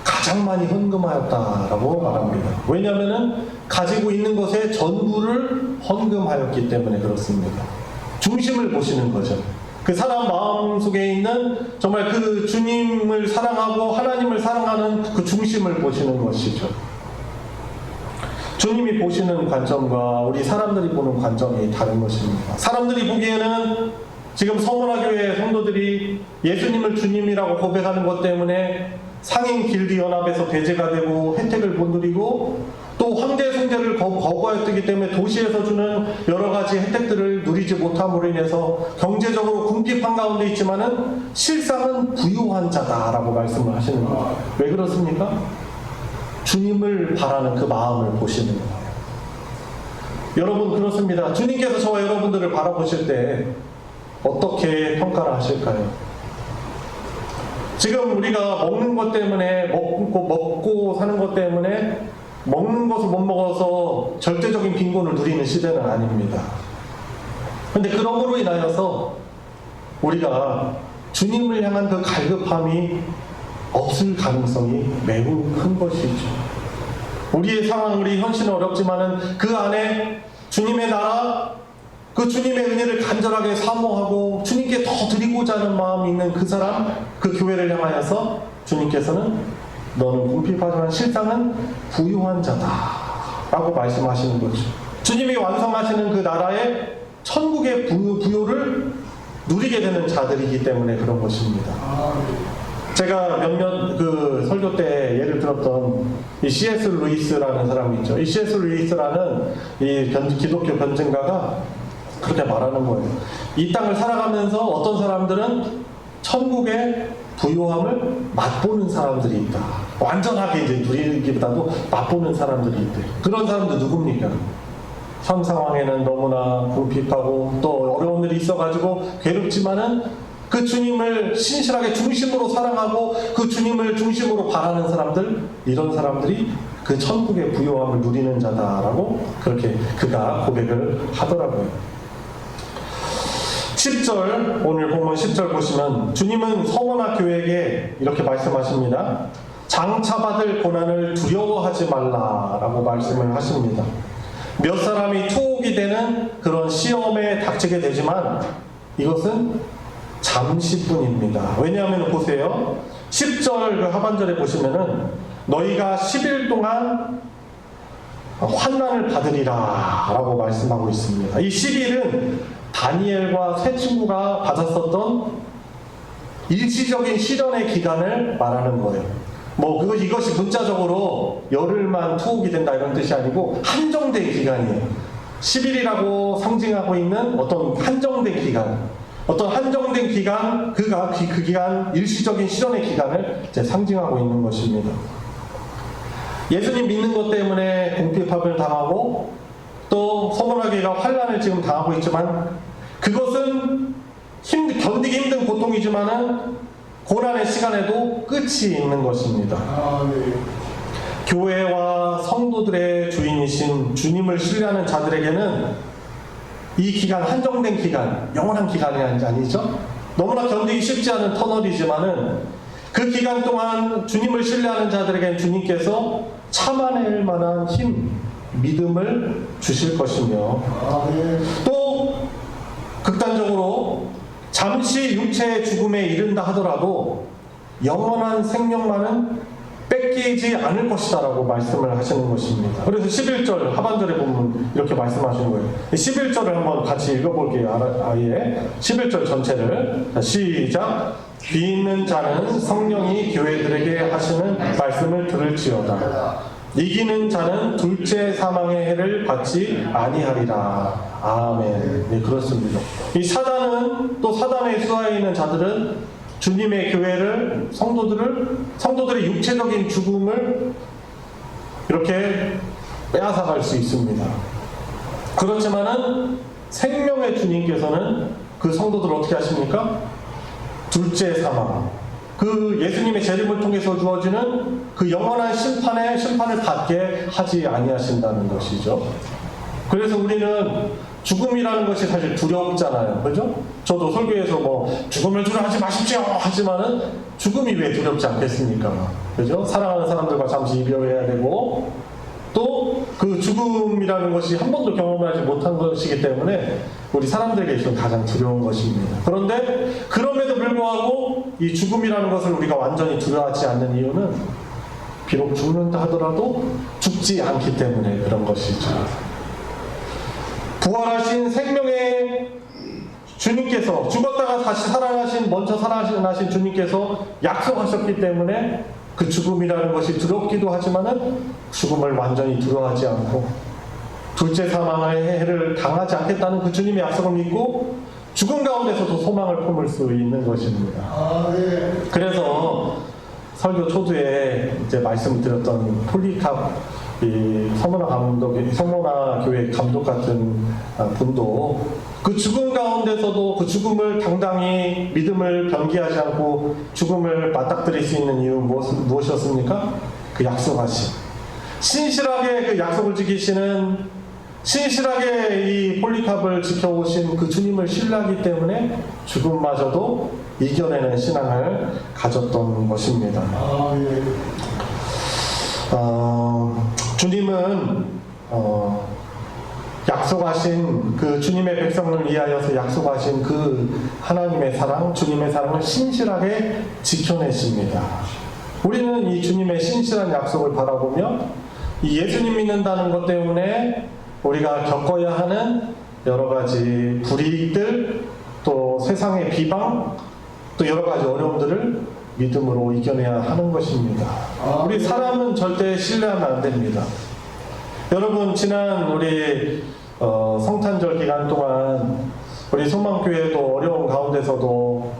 Speaker 1: 가장 많이 헌금하였다라고 말합니다. 왜냐하면 가지고 있는 것의 전부를 헌금하였기 때문에 그렇습니다. 중심을 보시는 거죠. 그 사람 마음속에 있는 정말 그 주님을 사랑하고 하나님을 사랑하는 그 중심을 보시는 것이죠. 주님이 보시는 관점과 우리 사람들이 보는 관점이 다른 것입니다. 사람들이 보기에는 지금 서머나 교회 성도들이 예수님을 주님이라고 고백하는 것 때문에 상인 길드 연합에서 배제가 되고 혜택을 못 누리고 또 황제 숭배를 거부하였기 때문에 도시에서 주는 여러 가지 혜택들을 누리지 못함으로 인해서 경제적으로 궁핍한 가운데 있지만은 실상은 부유한 자다라고 말씀을 하시는 거예요. 왜 그렇습니까? 주님을 바라는 그 마음을 보시는 거예요. 여러분 그렇습니다. 주님께서 저와 여러분들을 바라보실 때 어떻게 평가를 하실까요? 지금 우리가 먹는 것 때문에 먹고 사는 것 때문에 먹는 것을 못 먹어서 절대적인 빈곤을 누리는 시대는 아닙니다. 그런데 그러므로 인하여서 우리가 주님을 향한 그 갈급함이 없을 가능성이 매우 큰 것이죠. 우리의 상황, 우리 현실은 어렵지만은 그 안에 주님의 나라, 그 주님의 은혜를 간절하게 사모하고 주님께 더 드리고자 하는 마음이 있는 그 사람, 그 교회를 향하여서 주님께서는 너는 궁핍하지만 실상은 부유한 자다 라고 말씀하시는 거죠. 주님이 완성하시는 그 나라의 천국의 부요를 누리게 되는 자들이기 때문에 그런 것입니다. 제가 몇몇 그 설교 때 예를 들었던 이 C.S. 루이스라는 사람이 있죠. 이 C.S. 루이스라는 이 기독교 변증가가 그렇게 말하는 거예요. 이 땅을 살아가면서 어떤 사람들은 천국의 부요함을 맛보는 사람들이 있다. 완전하게 이제 누리기보다도 맛보는 사람들이 있대. 그런 사람들 누굽니까? 현 상황에는 너무나 궁핍하고 또 어려운 일이 있어가지고 괴롭지만은 그 주님을 신실하게 중심으로 사랑하고 그 주님을 중심으로 바라는 사람들, 이런 사람들이 그 천국의 부요함을 누리는 자다라고 그렇게 그가 고백을 하더라고요. 10절, 오늘 본문 10절 보시면 주님은 서머나 교회에게 이렇게 말씀하십니다. 장차받을 고난을 두려워하지 말라라고 말씀을 하십니다. 몇 사람이 투옥이 되는 그런 시험에 닥치게 되지만 이것은 잠시뿐입니다. 왜냐하면 보세요. 10절 그 하반절에 보시면은 너희가 10일 동안 환난을 받으리라 라고 말씀하고 있습니다. 이 10일은 다니엘과 세 친구가 받았었던 일시적인 시련의 기간을 말하는 거예요. 이것이 문자적으로 열흘만 투옥이 된다 이런 뜻이 아니고 한정된 기간이에요. 10일이라고 상징하고 있는 어떤 한정된 기간, 어떤 한정된 기간, 그 기간, 일시적인 시련의 기간을 이제 상징하고 있는 것입니다. 예수님 믿는 것 때문에 궁핍함을 당하고 또 서머나교회가 환난을 지금 당하고 있지만 그것은 견디기 힘든 고통이지만은 고난의 시간에도 끝이 있는 것입니다. 교회와 성도들의 주인이신 주님을 신뢰하는 자들에게는 이 기간, 한정된 기간, 영원한 기간이 아니죠. 너무나 견디기 쉽지 않은 터널이지만은 그 기간 동안 주님을 신뢰하는 자들에게는 주님께서 참아낼 만한 힘, 믿음을 주실 것이며 또 극단적으로 잠시 육체의 죽음에 이른다 하더라도 영원한 생명만은 뺏기지 않을 것이다 라고 말씀을 하시는 것입니다. 그래서 11절 하반절에 보면 이렇게 말씀하시는 거예요. 11절을 한번 같이 읽어볼게요. 아예 11절 전체를. 시작. 비 있는 자는 성령이 교회들에게 하시는 말씀을 들을지어다. 이기는 자는 둘째 사망의 해를 받지 아니하리라. 아멘. 네, 그렇습니다. 이 사단은 또 사단의 수하에 있는 자들은 주님의 교회를, 성도들의 육체적인 죽음을 이렇게 빼앗아갈 수 있습니다. 그렇지만은 생명의 주님께서는 그 성도들을 어떻게 하십니까? 둘째 사망, 그 예수님의 재림을 통해서 주어지는 그 영원한 심판을 받게 하지 아니하신다는 것이죠. 그래서 우리는 죽음이라는 것이 사실 두렵잖아요. 그죠? 저도 설교에서 죽음을 두려워하지 마십시오 하지만은 죽음이 왜 두렵지 않겠습니까? 그죠? 사랑하는 사람들과 잠시 이별해야 되고 또 그 죽음이라는 것이 한 번도 경험하지 못한 것이기 때문에 우리 사람들에게 있어서 가장 두려운 것입니다. 그런데 그럼에도 불구하고 이 죽음이라는 것을 우리가 완전히 두려워하지 않는 이유는 비록 죽는다 하더라도 죽지 않기 때문에 그런 것이죠. 부활하신 생명의 주님께서 죽었다가 다시 먼저 살아나신 주님께서 약속하셨기 때문에 그 죽음이라는 것이 두렵기도 하지만은 죽음을 완전히 두려워하지 않고 둘째 사망의 해를 당하지 않겠다는 그 주님의 약속을 믿고 죽음 가운데서도 소망을 품을 수 있는 것입니다. 그래서 설교 초두에 이제 말씀드렸던 폴리캅 이 서머나 교회 감독 같은 분도 그 죽음 가운데서도 그 죽음을 당당히 믿음을 변기하지 않고 죽음을 맞닥뜨릴 수 있는 이유 무엇이었습니까? 그 약속하심. 신실하게 그 약속을 지키시는, 신실하게 이 폴리캅을 지켜오신 그 주님을 신뢰하기 때문에 죽음마저도 이겨내는 신앙을 가졌던 것입니다. 주님은 약속하신 그 주님의 백성을 위하여서 약속하신 그 하나님의 사랑, 주님의 사랑을 신실하게 지켜내십니다. 우리는 이 주님의 신실한 약속을 바라보며 이 예수님 믿는다는 것 때문에 우리가 겪어야 하는 여러 가지 불이익들, 또 세상의 비방, 또 여러 가지 어려움들을 믿음으로 이겨내야 하는 것입니다. 우리 사람은 절대 신뢰하면 안 됩니다. 여러분, 지난 우리 성탄절 기간 동안 우리 소망교회도 어려운 가운데서도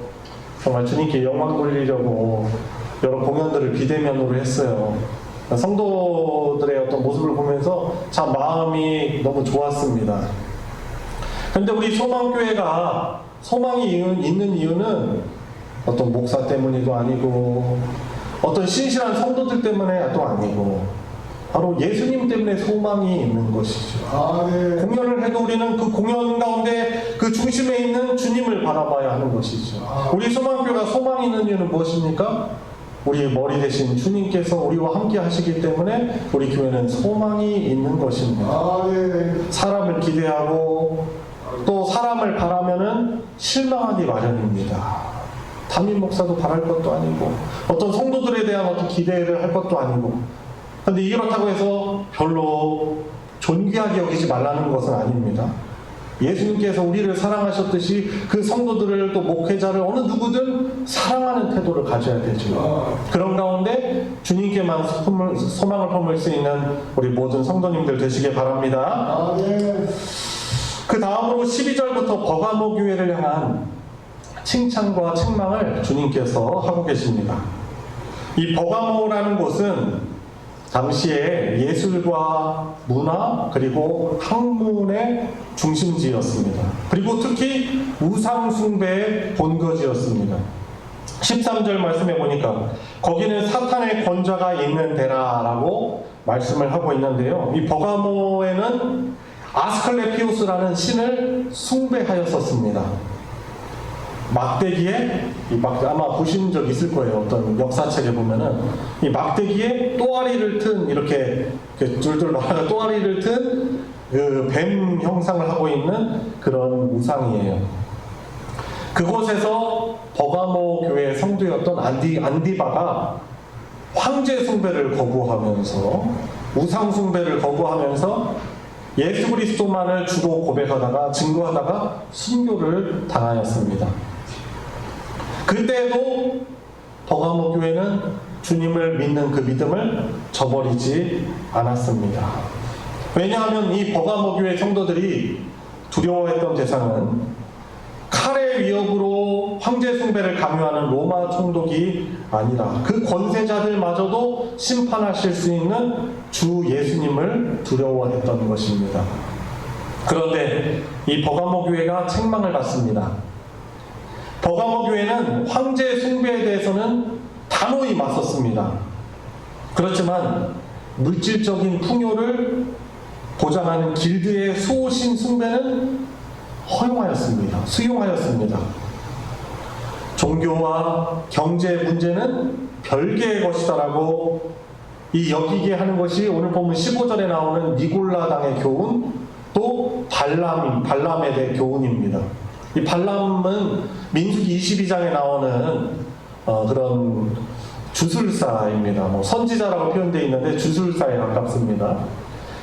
Speaker 1: 정말 주님께 영광 돌리려고 여러 공연들을 비대면으로 했어요. 성도들의 어떤 모습을 보면서 참 마음이 너무 좋았습니다. 그런데 우리 소망교회가 소망이 있는 이유는 어떤 목사 때문이도 아니고 어떤 신실한 성도들 때문에 또 아니고 바로 예수님 때문에 소망이 있는 것이죠. 공연을 해도 우리는 그 공연 가운데 그 중심에 있는 주님을 바라봐야 하는 것이죠. 우리 소망교회가 소망이 있는 이유는 무엇입니까? 우리의 머리 대신 주님께서 우리와 함께 하시기 때문에 우리 교회는 소망이 있는 것입니다. 사람을 기대하고 또 사람을 바라면은 실망하기 마련입니다. 담임 목사도 바랄 것도 아니고 어떤 성도들에 대한 어떤 기대를 할 것도 아니고, 그런데 이렇다고 해서 별로 존귀하게 여기지 말라는 것은 아닙니다. 예수님께서 우리를 사랑하셨듯이 그 성도들을, 또 목회자를 어느 누구든 사랑하는 태도를 가져야 되죠. 그런 가운데 주님께만 소망을 품을 수 있는 우리 모든 성도님들 되시길 바랍니다. 그 다음으로 12절부터 버가모 교회를 향한 칭찬과 책망을 주님께서 하고 계십니다. 이 버가모라는 곳은 당시에 예술과 문화 그리고 학문의 중심지였습니다. 그리고 특히 우상숭배의 본거지였습니다. 13절 말씀해 보니까 거기는 사탄의 권좌가 있는 데라라고 말씀을 하고 있는데요. 이 버가모에는 아스클레피우스라는 신을 숭배하였었습니다. 막대기에 아마 보신 적 있을 거예요. 어떤 역사책에 보면은 이 막대기에 또아리를 튼, 이렇게 줄줄 말아서 또아리를 튼 그 뱀 형상을 하고 있는 그런 우상이에요. 그곳에서 버가모 교회 성도였던 안디바가 황제 숭배를 거부하면서, 우상 숭배를 거부하면서 예수 그리스도만을 주로 고백하다가 증거하다가 순교를 당하였습니다. 그때도 버가모 교회는 주님을 믿는 그 믿음을 저버리지 않았습니다. 왜냐하면 이 버가모 교회 성도들이 두려워했던 대상은 칼의 위협으로 황제 숭배를 강요하는 로마 총독이 아니라 그 권세자들마저도 심판하실 수 있는 주 예수님을 두려워했던 것입니다. 그런데 이 버가모 교회가 책망을 받습니다. 버가모 교회는 황제 숭배에 대해서는 단호히 맞섰습니다. 그렇지만 물질적인 풍요를 보장하는 길드의 수호신 숭배는 수용하였습니다. 종교와 경제 문제는 별개의 것이다라고 이 여기게 하는 것이 오늘 보면 15절에 나오는 니골라당의 교훈, 또 발람에 대해 교훈입니다. 이 발람은 민수기 22장에 나오는 그런 주술사입니다. 선지자라고 표현되어 있는데 주술사에 가깝습니다.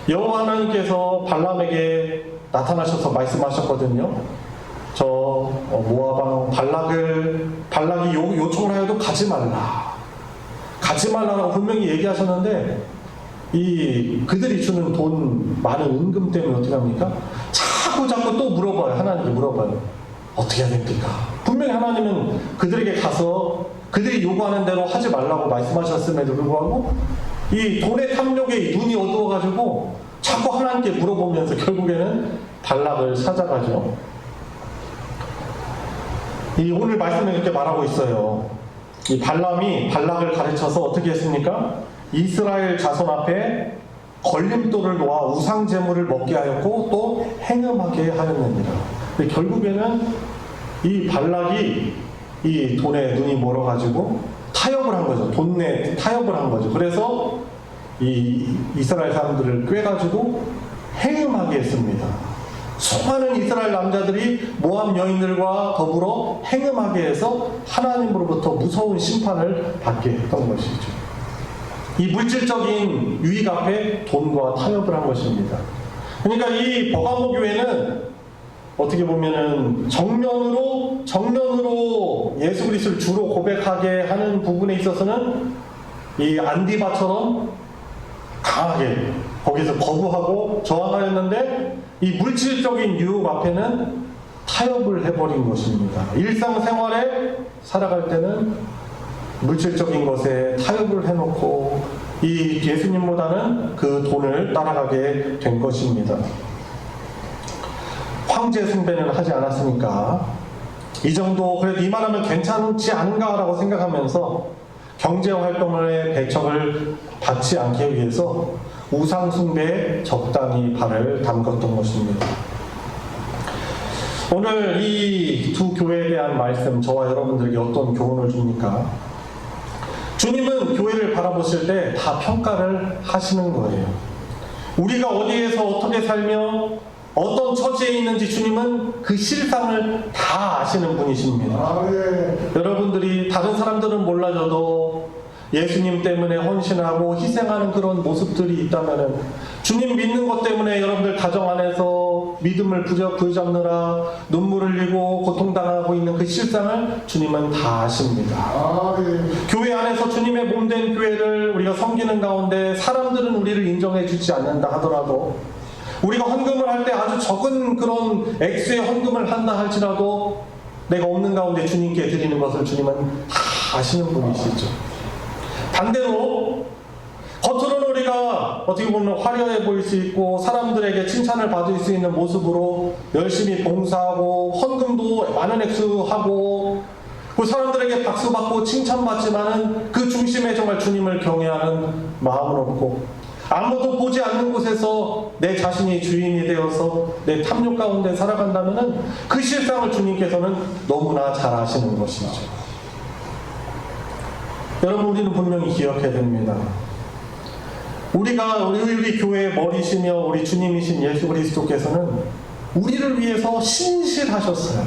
Speaker 1: 여호와 하나님께서 발람에게 나타나셔서 말씀하셨거든요. 저 모아방 발락이 요청을 하여도 가지 말라라고 분명히 얘기하셨는데 그들이 주는 돈 많은 은금 때문에 어떻게 합니까? 자꾸 또 물어봐요. 하나님께 물어봐요. 어떻게 해야 됩니까? 분명히 하나님은 그들에게 가서 그들이 요구하는 대로 하지 말라고 말씀하셨음에도 불구하고 이 돈의 탐욕에 눈이 어두워가지고 자꾸 하나님께 물어보면서 결국에는 발락을 찾아가죠. 이 오늘 말씀에 그렇게 말하고 있어요. 이 발람이 발락을 가르쳐서 어떻게 했습니까? 이스라엘 자손 앞에 걸림돌을 놓아 우상 제물을 먹게 하였고 또 행음하게 하였느니라. 근데 결국에는 이 발락이 이 돈에 눈이 멀어가지고 타협을 한 거죠. 돈내 타협을 한 거죠. 그래서 이 이스라엘 사람들을 꿰가지고 행음하게 했습니다. 수많은 이스라엘 남자들이 모압 여인들과 더불어 행음하게 해서 하나님으로부터 무서운 심판을 받게 했던 것이죠. 이 물질적인 유익 앞에 돈과 타협을 한 것입니다. 그러니까 이 버가모 교회는 어떻게 보면은 정면으로 예수 그리스도를 주로 고백하게 하는 부분에 있어서는 이 안디바처럼 강하게 거기서 거부하고 저항하였는데 이 물질적인 유혹 앞에는 타협을 해버린 것입니다. 일상생활에 살아갈 때는 물질적인 것에 타협을 해놓고 이 예수님보다는 그 돈을 따라가게 된 것입니다. 황제 숭배는 하지 않았으니까 이 정도 그래도 이만하면 괜찮지 않은가라고 생각하면서 경제활동의 배척을 받지 않기 위해서 우상 숭배에 적당히 발을 담궜던 것입니다. 오늘 이 두 교회에 대한 말씀 저와 여러분들에게 어떤 교훈을 줍니까? 주님은 교회를 바라보실 때 다 평가를 하시는 거예요. 우리가 어디에서 어떻게 살며 어떤 처지에 있는지 주님은 그 실상을 다 아시는 분이십니다. 여러분들이 다른 사람들은 몰라줘도 예수님 때문에 헌신하고 희생하는 그런 모습들이 있다면 주님 믿는 것 때문에 여러분들 가정 안에서 믿음을 부여잡느라 눈물을 흘리고 고통당하고 있는 그 실상을 주님은 다 아십니다. 교회 안에서 주님의 몸된 교회를 우리가 섬기는 가운데 사람들은 우리를 인정해 주지 않는다 하더라도 우리가 헌금을 할 때 아주 적은 그런 액수의 헌금을 한다 할지라도 내가 없는 가운데 주님께 드리는 것을 주님은 다 아시는 분이시죠. 반대로 겉으로는 우리가 어떻게 보면 화려해 보일 수 있고 사람들에게 칭찬을 받을 수 있는 모습으로 열심히 봉사하고 헌금도 많은 액수 하고 그 사람들에게 박수받고 칭찬받지만은 그 중심에 정말 주님을 경외하는 마음은 없고 아무도 보지 않는 곳에서 내 자신이 주인이 되어서 내 탐욕 가운데 살아간다면은 그 실상을 주님께서는 너무나 잘 아시는 것이죠. 여러분, 우리는 분명히 기억해야 됩니다. 우리 교회의 머리시며 우리 주님이신 예수 그리스도께서는 우리를 위해서 신실하셨어요.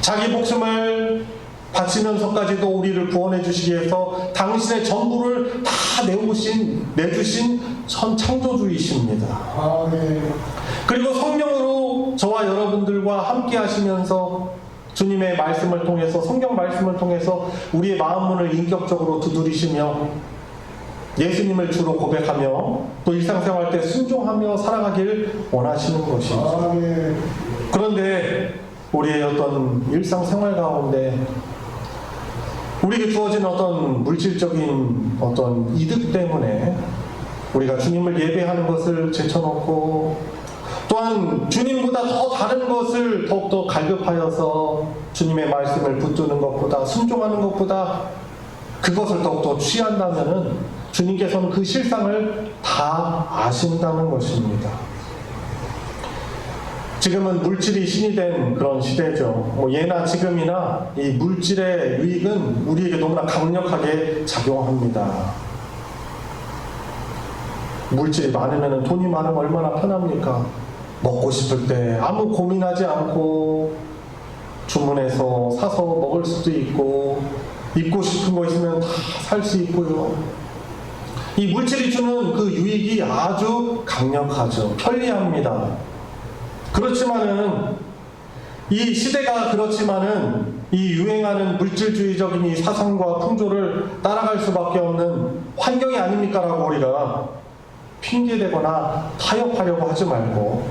Speaker 1: 자기 목숨을 바치면서까지도 우리를 구원해 주시기 위해서 당신의 전부를 다 내주신 창조주이십니다. 그리고 성령으로 저와 여러분들과 함께 하시면서 주님의 말씀을 통해서 성경 말씀을 통해서 우리의 마음 문을 인격적으로 두드리시며 예수님을 주로 고백하며 또 일상생활 때 순종하며 살아가길 원하시는 것이죠. 그런데 우리의 어떤 일상생활 가운데 우리에게 주어진 어떤 물질적인 어떤 이득 때문에 우리가 주님을 예배하는 것을 제쳐놓고 또한 주님보다 더 다른 것을 더욱더 갈급하여서 주님의 말씀을 붙드는 것보다 순종하는 것보다 그것을 더욱더 취한다면은 주님께서는 그 실상을 다 아신다는 것입니다. 지금은 물질이 신이 된 그런 시대죠. 예나 지금이나 이 물질의 유익은 우리에게 너무나 강력하게 작용합니다. 물질이 많으면 돈이 많으면 얼마나 편합니까? 먹고 싶을 때 아무 고민하지 않고 주문해서 사서 먹을 수도 있고 입고 싶은 거 있으면 다 살 수 있고요. 이 물질이 주는 그 유익이 아주 강력하죠. 편리합니다. 그렇지만은 이 시대가 그렇지만은 이 유행하는 물질주의적인 이 사상과 풍조를 따라갈 수밖에 없는 환경이 아닙니까라고 우리가 핑계대거나 타협하려고 하지 말고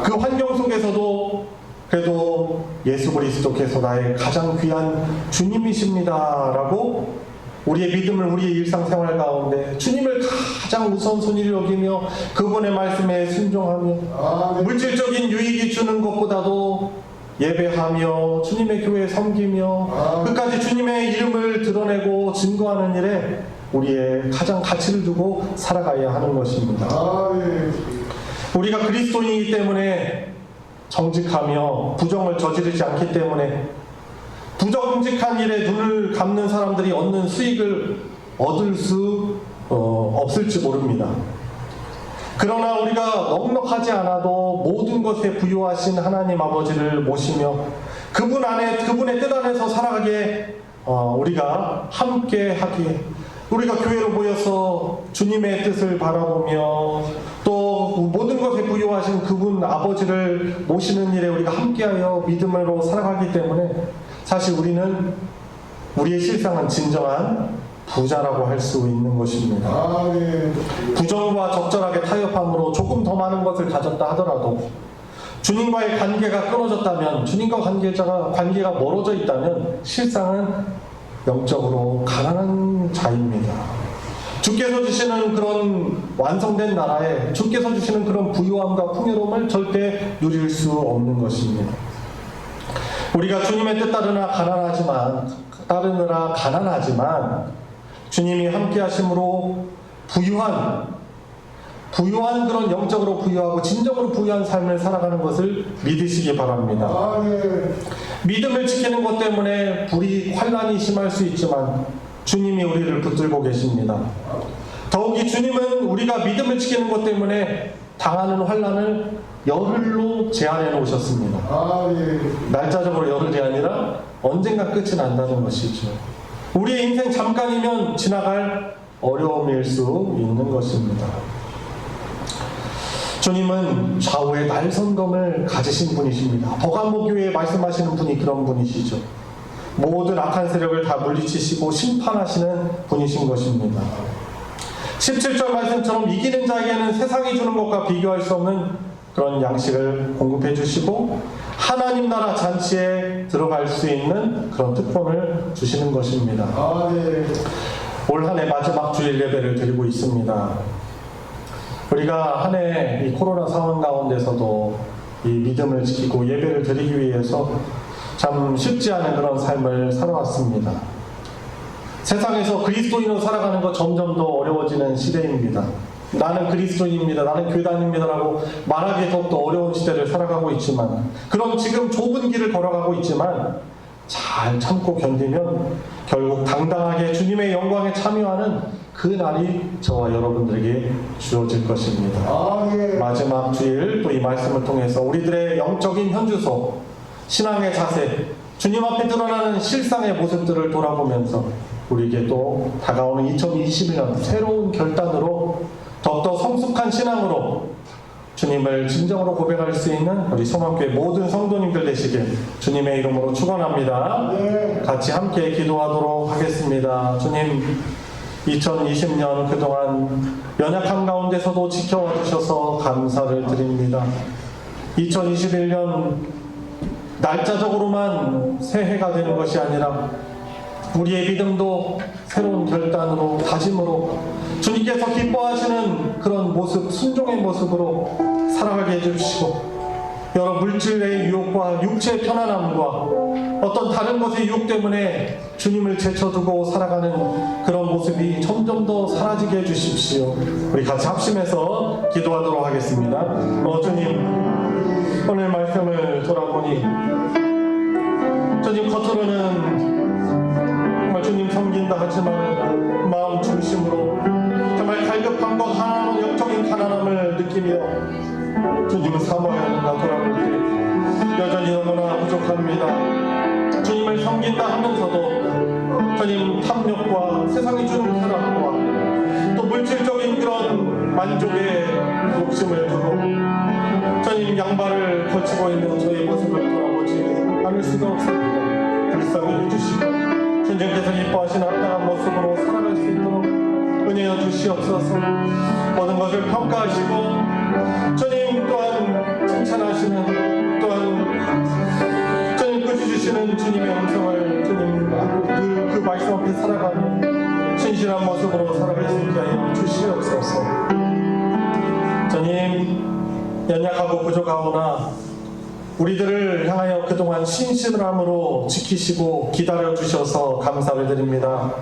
Speaker 1: 그 환경 속에서도 그래도 예수 그리스도께서 나의 가장 귀한 주님이십니다라고 우리의 믿음을 우리의 일상생활 가운데 주님을 가장 우선순위를 여기며 그분의 말씀에 순종하며 물질적인 유익이 주는 것보다도 예배하며 주님의 교회에 섬기며 끝까지 주님의 이름을 드러내고 증거하는 일에 우리의 가장 가치를 두고 살아가야 하는 것입니다. 우리가 그리스도인이기 때문에 정직하며 부정을 저지르지 않기 때문에 부정직한 일에 눈을 감는 사람들이 얻는 수익을 얻을 수 없을지 모릅니다. 그러나 우리가 넉넉하지 않아도 모든 것에 부유하신 하나님 아버지를 모시며 그분 안에, 그분의 뜻 안에서 살아가게 우리가 함께 하기에, 우리가 교회로 모여서 주님의 뜻을 바라보며 또 모든 것에 부유하신 그분 아버지를 모시는 일에 우리가 함께하여 믿음으로 살아가기 때문에 사실 우리의 실상은 진정한 부자라고 할 수 있는 것입니다. 부정과 적절하게 타협함으로 조금 더 많은 것을 가졌다 하더라도 주님과의 관계가 끊어졌다면, 주님과 관계가 멀어져 있다면 실상은 영적으로 가난한 자입니다. 주께서 주시는 그런 완성된 나라에 주께서 주시는 그런 부유함과 풍요로움을 절대 누릴 수 없는 것입니다. 우리가 주님의 뜻 따르느라 가난하지만 주님이 함께 하심으로 부유한 그런 영적으로 부유하고 진정으로 부유한 삶을 살아가는 것을 믿으시기 바랍니다. 믿음을 지키는 것 때문에 환난이 심할 수 있지만 주님이 우리를 붙들고 계십니다. 더욱이 주님은 우리가 믿음을 지키는 것 때문에 당하는 환난을 열흘로 제한해 놓으셨습니다. 날짜적으로 열흘이 아니라 언젠가 끝이 난다는 것이죠. 우리의 인생 잠깐이면 지나갈 어려움일 수 있는 것입니다. 주님은 좌우의 날선검을 가지신 분이십니다. 버가모 교회에 말씀하시는 분이 그런 분이시죠. 모든 악한 세력을 다 물리치시고 심판하시는 분이신 것입니다. 17절 말씀처럼 이기는 자에게는 세상이 주는 것과 비교할 수 없는 그런 양식을 공급해 주시고 하나님 나라 잔치에 들어갈 수 있는 그런 특권을 주시는 것입니다. 올 한 해 마지막 주일 예배를 드리고 있습니다. 우리가 한 해 이 코로나 상황 가운데서도 이 믿음을 지키고 예배를 드리기 위해서 참 쉽지 않은 그런 삶을 살아왔습니다. 세상에서 그리스도인으로 살아가는 것 점점 더 어려워지는 시대입니다. 나는 그리스도인입니다, 나는 교단입니다라고 말하기 더욱더 어려운 시대를 살아가고 있지만, 그런 지금 좁은 길을 걸어가고 있지만 잘 참고 견디면 결국 당당하게 주님의 영광에 참여하는 그 날이 저와 여러분들에게 주어질 것입니다. 마지막 주일 또 이 말씀을 통해서 우리들의 영적인 현주소, 신앙의 자세, 주님 앞에 드러나는 실상의 모습들을 돌아보면서 우리에게 또 다가오는 2021년 새로운 결단으로 더욱더 성숙한 신앙으로 주님을 진정으로 고백할 수 있는 우리 소망교회 모든 성도님들 되시길 주님의 이름으로 축원합니다. 같이 함께 기도하도록 하겠습니다. 주님, 2020년 그동안 연약한 가운데서도 지켜와 주셔서 감사를 드립니다. 2021년 날짜적으로만 새해가 되는 것이 아니라 우리의 믿음도 새로운 결단으로, 다짐으로 주님께서 기뻐하시는 그런 모습, 순종의 모습으로 살아가게 해주시고, 여러 물질의 유혹과 육체의 편안함과 어떤 다른 것의 유혹 때문에 주님을 제쳐두고 살아가는 그런 모습이 점점 더 사라지게 해주십시오. 우리 같이 합심해서 기도하도록 하겠습니다. 주님, 오늘 말씀을 돌아보니 주님 겉으로는 정말 주님 섬긴다 하지만 마음 중심으로 정말 갈급함과 가난한 영적인 가난함을 느끼며 주님은 사모해야 한다 돌아볼 때 여전히 너무나 부족합니다. 주님을 섬긴다 하면서도 주님 탐욕과 세상이 주는 쾌락과 또 물질적인 그런 만족의 욕심을 두고 주님 양발을 걸치고 있는 저희 모습을 돌아보지 않을 수가 없습니다. 불쌍히 해주시고 주님께서 기뻐하시는 합당한 모습으로 살아갈 수 있도록 은혜여 주시옵소서. 모든 것을 평가하시고 주님 또한 칭찬하시는, 또한 주님 꾸짖으시는 주님의 음성을 주님 늘 그 말씀 앞에 살아가며 신실한 모습으로 살아갈 수 있게 하여 주시옵소서. 주님, 연약하고 부족하오나 우리들을 향하여 그동안 신실함으로 지키시고 기다려 주셔서 감사를 드립니다.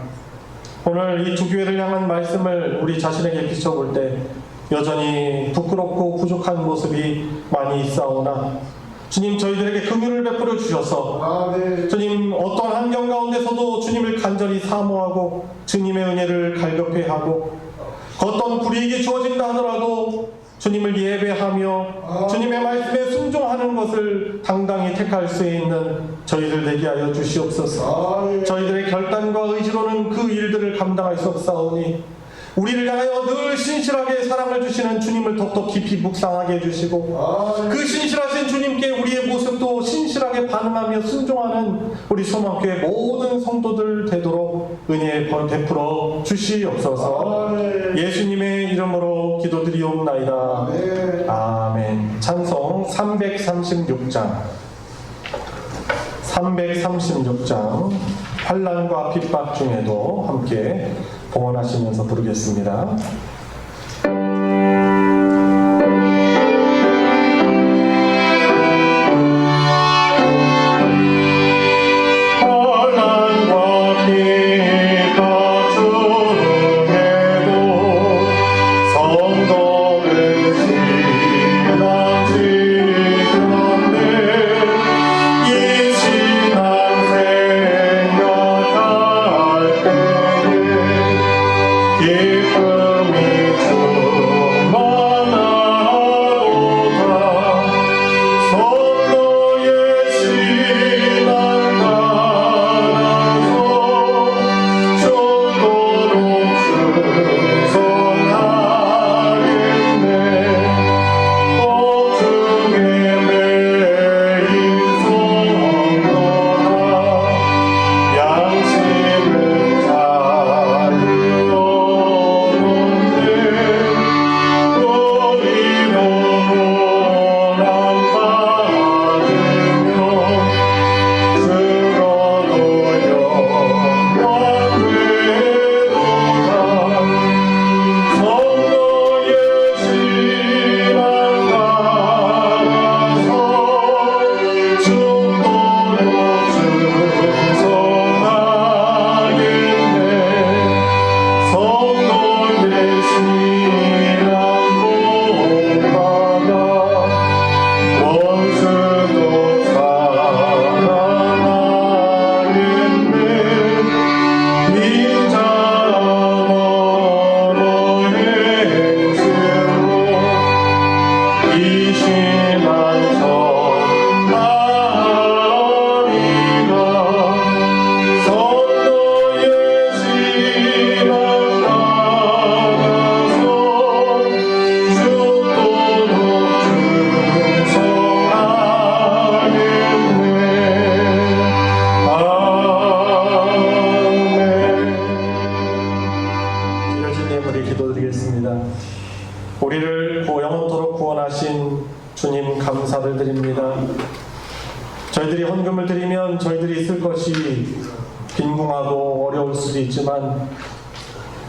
Speaker 1: 오늘 이 두 교회를 향한 말씀을 우리 자신에게 비춰볼 때 여전히 부끄럽고 부족한 모습이 많이 있사오나 주님, 저희들에게 긍휼을 베풀어 주셔서 주님, 어떠한 환경 가운데서도 주님을 간절히 사모하고 주님의 은혜를 갈급해 하고 어떤 불이익이 주어진다 하더라도 주님을 예배하며 주님의 말씀에 순종하는 것을 당당히 택할 수 있는 저희들 되게 하여 주시옵소서. 저희들의 결단과 의지로는 그 일들을 감당할 수 없사오니 우리를 향하여 늘 신실하게 사랑을 주시는 주님을 더욱더 깊이 묵상하게 해주시고 그 신실하신 주님께 우리의 모습도 신실하게 반응하며 순종하는 우리 소망교회 모든 성도들 되도록 은혜 베풀어 주시옵소서. 예수님의 이름으로 기도드리옵나이다. 아멘. 찬송 336장 환난과 핍박 중에도 함께 봉헌하시면서 부르겠습니다. 우리를 영원토록 구원하신 주님 감사를 드립니다. 저희들이 헌금을 드리면 저희들이 쓸 것이 빈궁하고 어려울 수도 있지만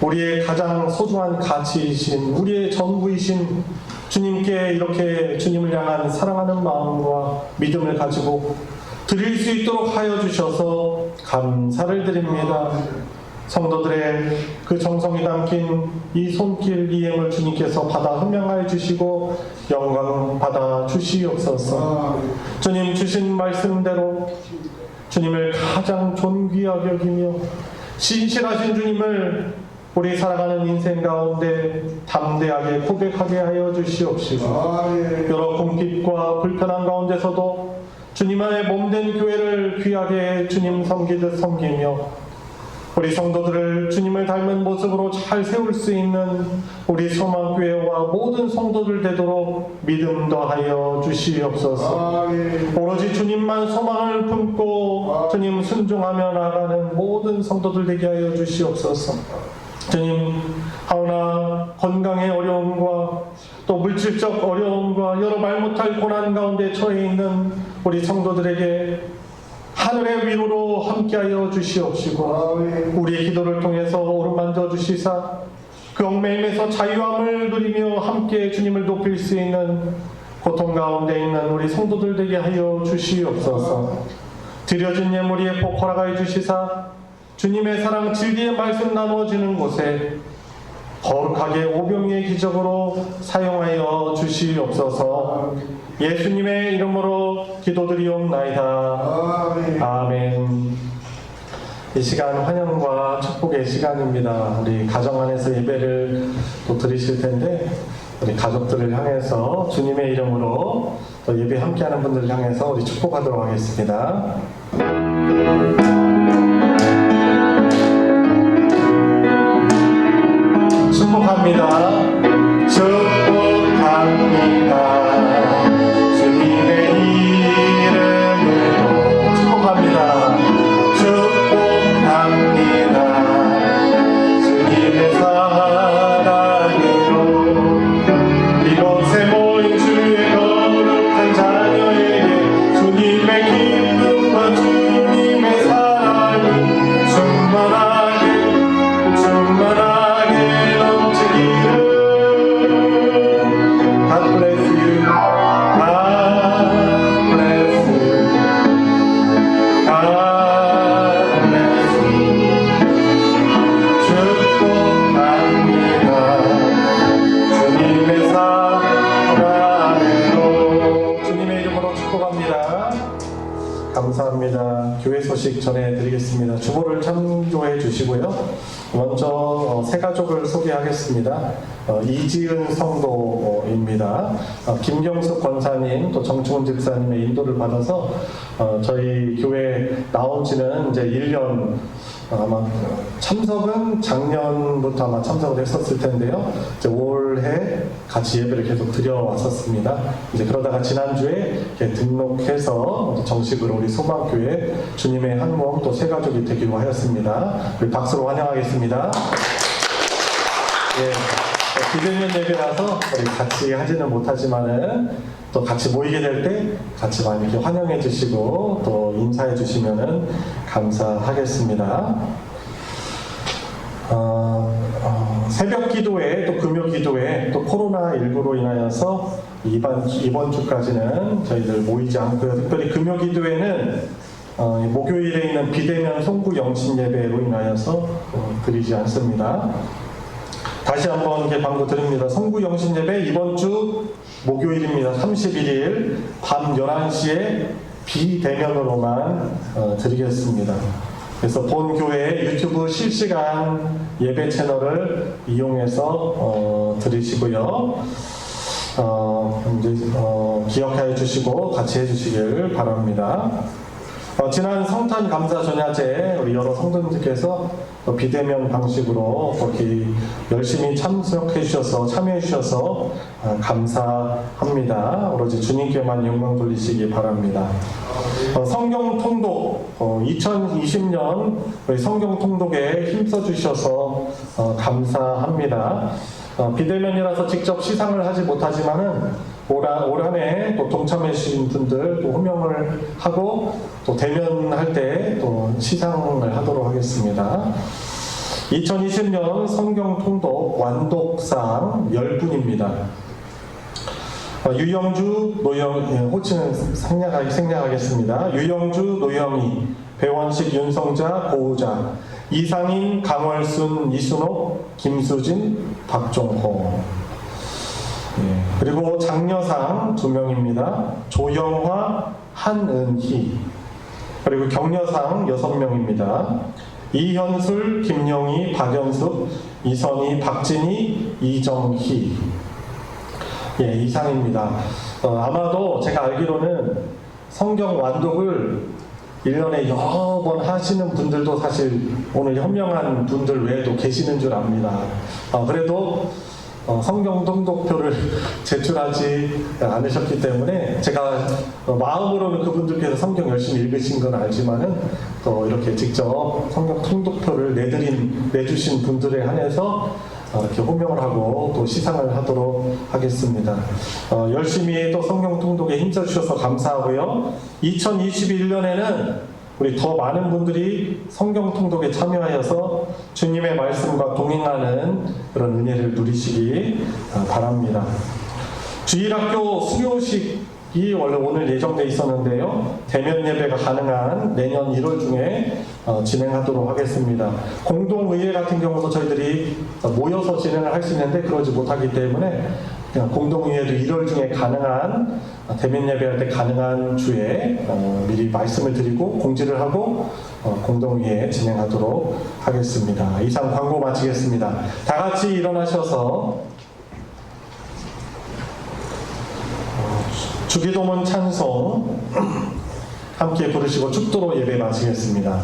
Speaker 1: 우리의 가장 소중한 가치이신 우리의 전부이신 주님께 이렇게 주님을 향한 사랑하는 마음과 믿음을 가지고 드릴 수 있도록 하여 주셔서 감사를 드립니다. 성도들의 그 정성이 담긴 이 손길 이행을 주님께서 받아 흠양하여 주시고 영광 받아 주시옵소서. 주님 주신 말씀대로 주님을 가장 존귀하게 여기며 신실하신 주님을 우리 살아가는 인생 가운데 담대하게 고백하게 하여 주시옵시고 여러 궁핍과 불편한 가운데서도 주님 안에 몸된 교회를 귀하게 주님 섬기듯 섬기며 우리 성도들을 주님을 닮은 모습으로 잘 세울 수 있는 우리 소망교회와 모든 성도들 되도록 믿음 더하여 주시옵소서. 오로지 주님만 소망을 품고 주님 순종하며 나가는 모든 성도들 되게 하여 주시옵소서. 주님, 하오나 건강의 어려움과 또 물질적 어려움과 여러 말 못할 고난 가운데 처해 있는 우리 성도들에게 하늘의 위로로 함께하여 주시옵시고 우리의 기도를 통해서 오르만져 주시사 그 얽매임에서 자유함을 누리며 함께 주님을 높일 수 있는 고통 가운데 있는 우리 성도들 되게 하여 주시옵소서. 드려진 예물이 복 허락하여 주시사 주님의 사랑 진리의 말씀 나누어지는 곳에 거룩하게 오병이의 기적으로 사용하여 주시옵소서. 예수님의 이름으로 기도드리옵나이다. 아멘. 이 시간 환영과 축복의 시간입니다. 우리 가정 안에서 예배를 또 드리실 텐데 우리 가족들을 향해서 주님의 이름으로 또 예배 함께하는 분들을 향해서 우리 축복하도록 하겠습니다. 축복합니다. 축복합니다. 주님의 이름으로 축복합니다. 축복합니다. 주님의 사랑으로 이곳에 모인 주의 거룩한 자녀에게 주님의 기쁨과 주님의 사랑이 충만하게 넘치기를. God bless you. God bless you. God bless you. 축복합니다. 주님의 사랑으로. 주님의 이름으로 축복합니다. 감사합니다. 교회 소식 전해드리겠습니다. 주보를 참조해 주시고요. 먼저 새 가족을 소개하겠습니다. 이지은 성도입니다. 김경숙 권사님 또 정충훈 집사님의 인도를 받아서 저희 교회 나온 지는 이제 1년, 아마 참석은 작년부터 아마 참석을 했었을 텐데요. 이제 올해 같이 예배를 계속 드려왔었습니다. 이제 그러다가 지난주에 이렇게 등록해서 정식으로 우리 소망교회 주님의 한 몸 또 새 가족이 되기로 하였습니다. 우리 박수로 환영하겠습니다. 예, 비대면 예배라서 우리 같이 하지는 못하지만은 또 같이 모이게 될 때 같이 많이 이렇게 환영해 주시고 또 인사해 주시면은 감사하겠습니다. 새벽 기도회 또 금요 기도회 또 코로나19로 인하여서 이번 주까지는 저희들 모이지 않고요. 특별히 금요 기도회는 목요일에 있는 비대면 송구 영신 예배로 인하여서 드리지 않습니다. 다시 한번 이렇게 방구 드립니다. 송구 영신 예배 이번 주 목요일입니다. 31일 밤 11시에 비대면으로만 드리겠습니다. 그래서 본 교회 유튜브 실시간 예배 채널을 이용해서 들으시고요. 기억해 주시고 같이 해주시길 바랍니다. 지난 성탄 감사 전야제 우리 여러 성도님들께서 비대면 방식으로 그렇게 열심히 참석해 주셔서 참여해 주셔서 감사합니다. 오로지 주님께만 영광 돌리시기 바랍니다. 성경 통독 2020년 우리 성경 통독에 힘써 주셔서 감사합니다. 비대면이라서 직접 시상을 하지 못하지만은 올 한 해 또 동참해 주신 분들 또 호명을 하고 또 대면할 때 또 시상을 하도록 하겠습니다. 2020년 성경 통독 완독상 10분입니다. 유영주, 호칭은 생략하겠습니다. 유영주, 노영희, 배원식, 윤성자, 고우자, 이상인, 강월순, 이순옥, 김수진, 박종호. 그리고 장려상 2명입니다. 조영화, 한은희. 그리고 격려상 6명입니다. 이현술, 김영희, 박연숙, 이선희, 박진희, 이정희. 이상입니다. 아마도 제가 알기로는 성경 완독을 1년에 여러 번 하시는 분들도 사실 오늘 현명한 분들 외에도 계시는 줄 압니다. 그래도 성경 통독표를 제출하지 않으셨기 때문에 제가 마음으로는 그분들께서 성경 열심히 읽으신 건 알지만은 또 이렇게 직접 성경 통독표를 내주신 분들에 한해서 이렇게 호명을 하고 또 시상을 하도록 하겠습니다. 열심히 또 성경 통독에 힘써주셔서 감사하고요. 2021년에는 우리 더 많은 분들이 성경 통독에 참여하여서 주님의 말씀과 동행하는 그런 은혜를 누리시기 바랍니다. 주일학교 수료식이 원래 오늘 예정돼 있었는데요. 대면 예배가 가능한 내년 1월 중에 진행하도록 하겠습니다. 공동의회 같은 경우도 저희들이 모여서 진행을 할 수 있는데 그러지 못하기 때문에 그냥 공동의회도 1월 중에 가능한 대면 예배할 때 가능한 주에 미리 말씀을 드리고 공지를 하고 공동의회 진행하도록 하겠습니다. 이상 광고 마치겠습니다. 다 같이 일어나셔서 주기도문 찬송 함께 부르시고 축도로 예배 마치겠습니다.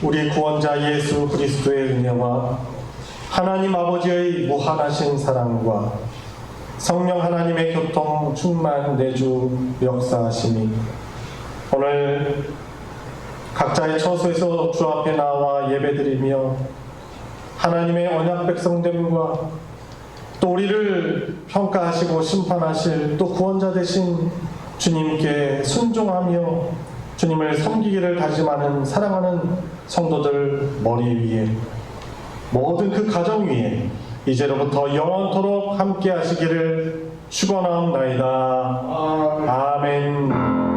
Speaker 1: 우리 구원자 예수 그리스도의 은혜와 하나님 아버지의 무한하신 사랑과 성령 하나님의 교통 충만 내주 역사하심이 오늘 각자의 처소에서 주 앞에 나와 예배드리며 하나님의 언약 백성됨과 또 우리를 평가하시고 심판하실 또 구원자 되신 주님께 순종하며 주님을 섬기기를 다짐하는 사랑하는 성도들 머리 위에 모든 그 가정 위에 이제로부터 영원토록 함께 하시기를 축원하옵나이다. 아멘.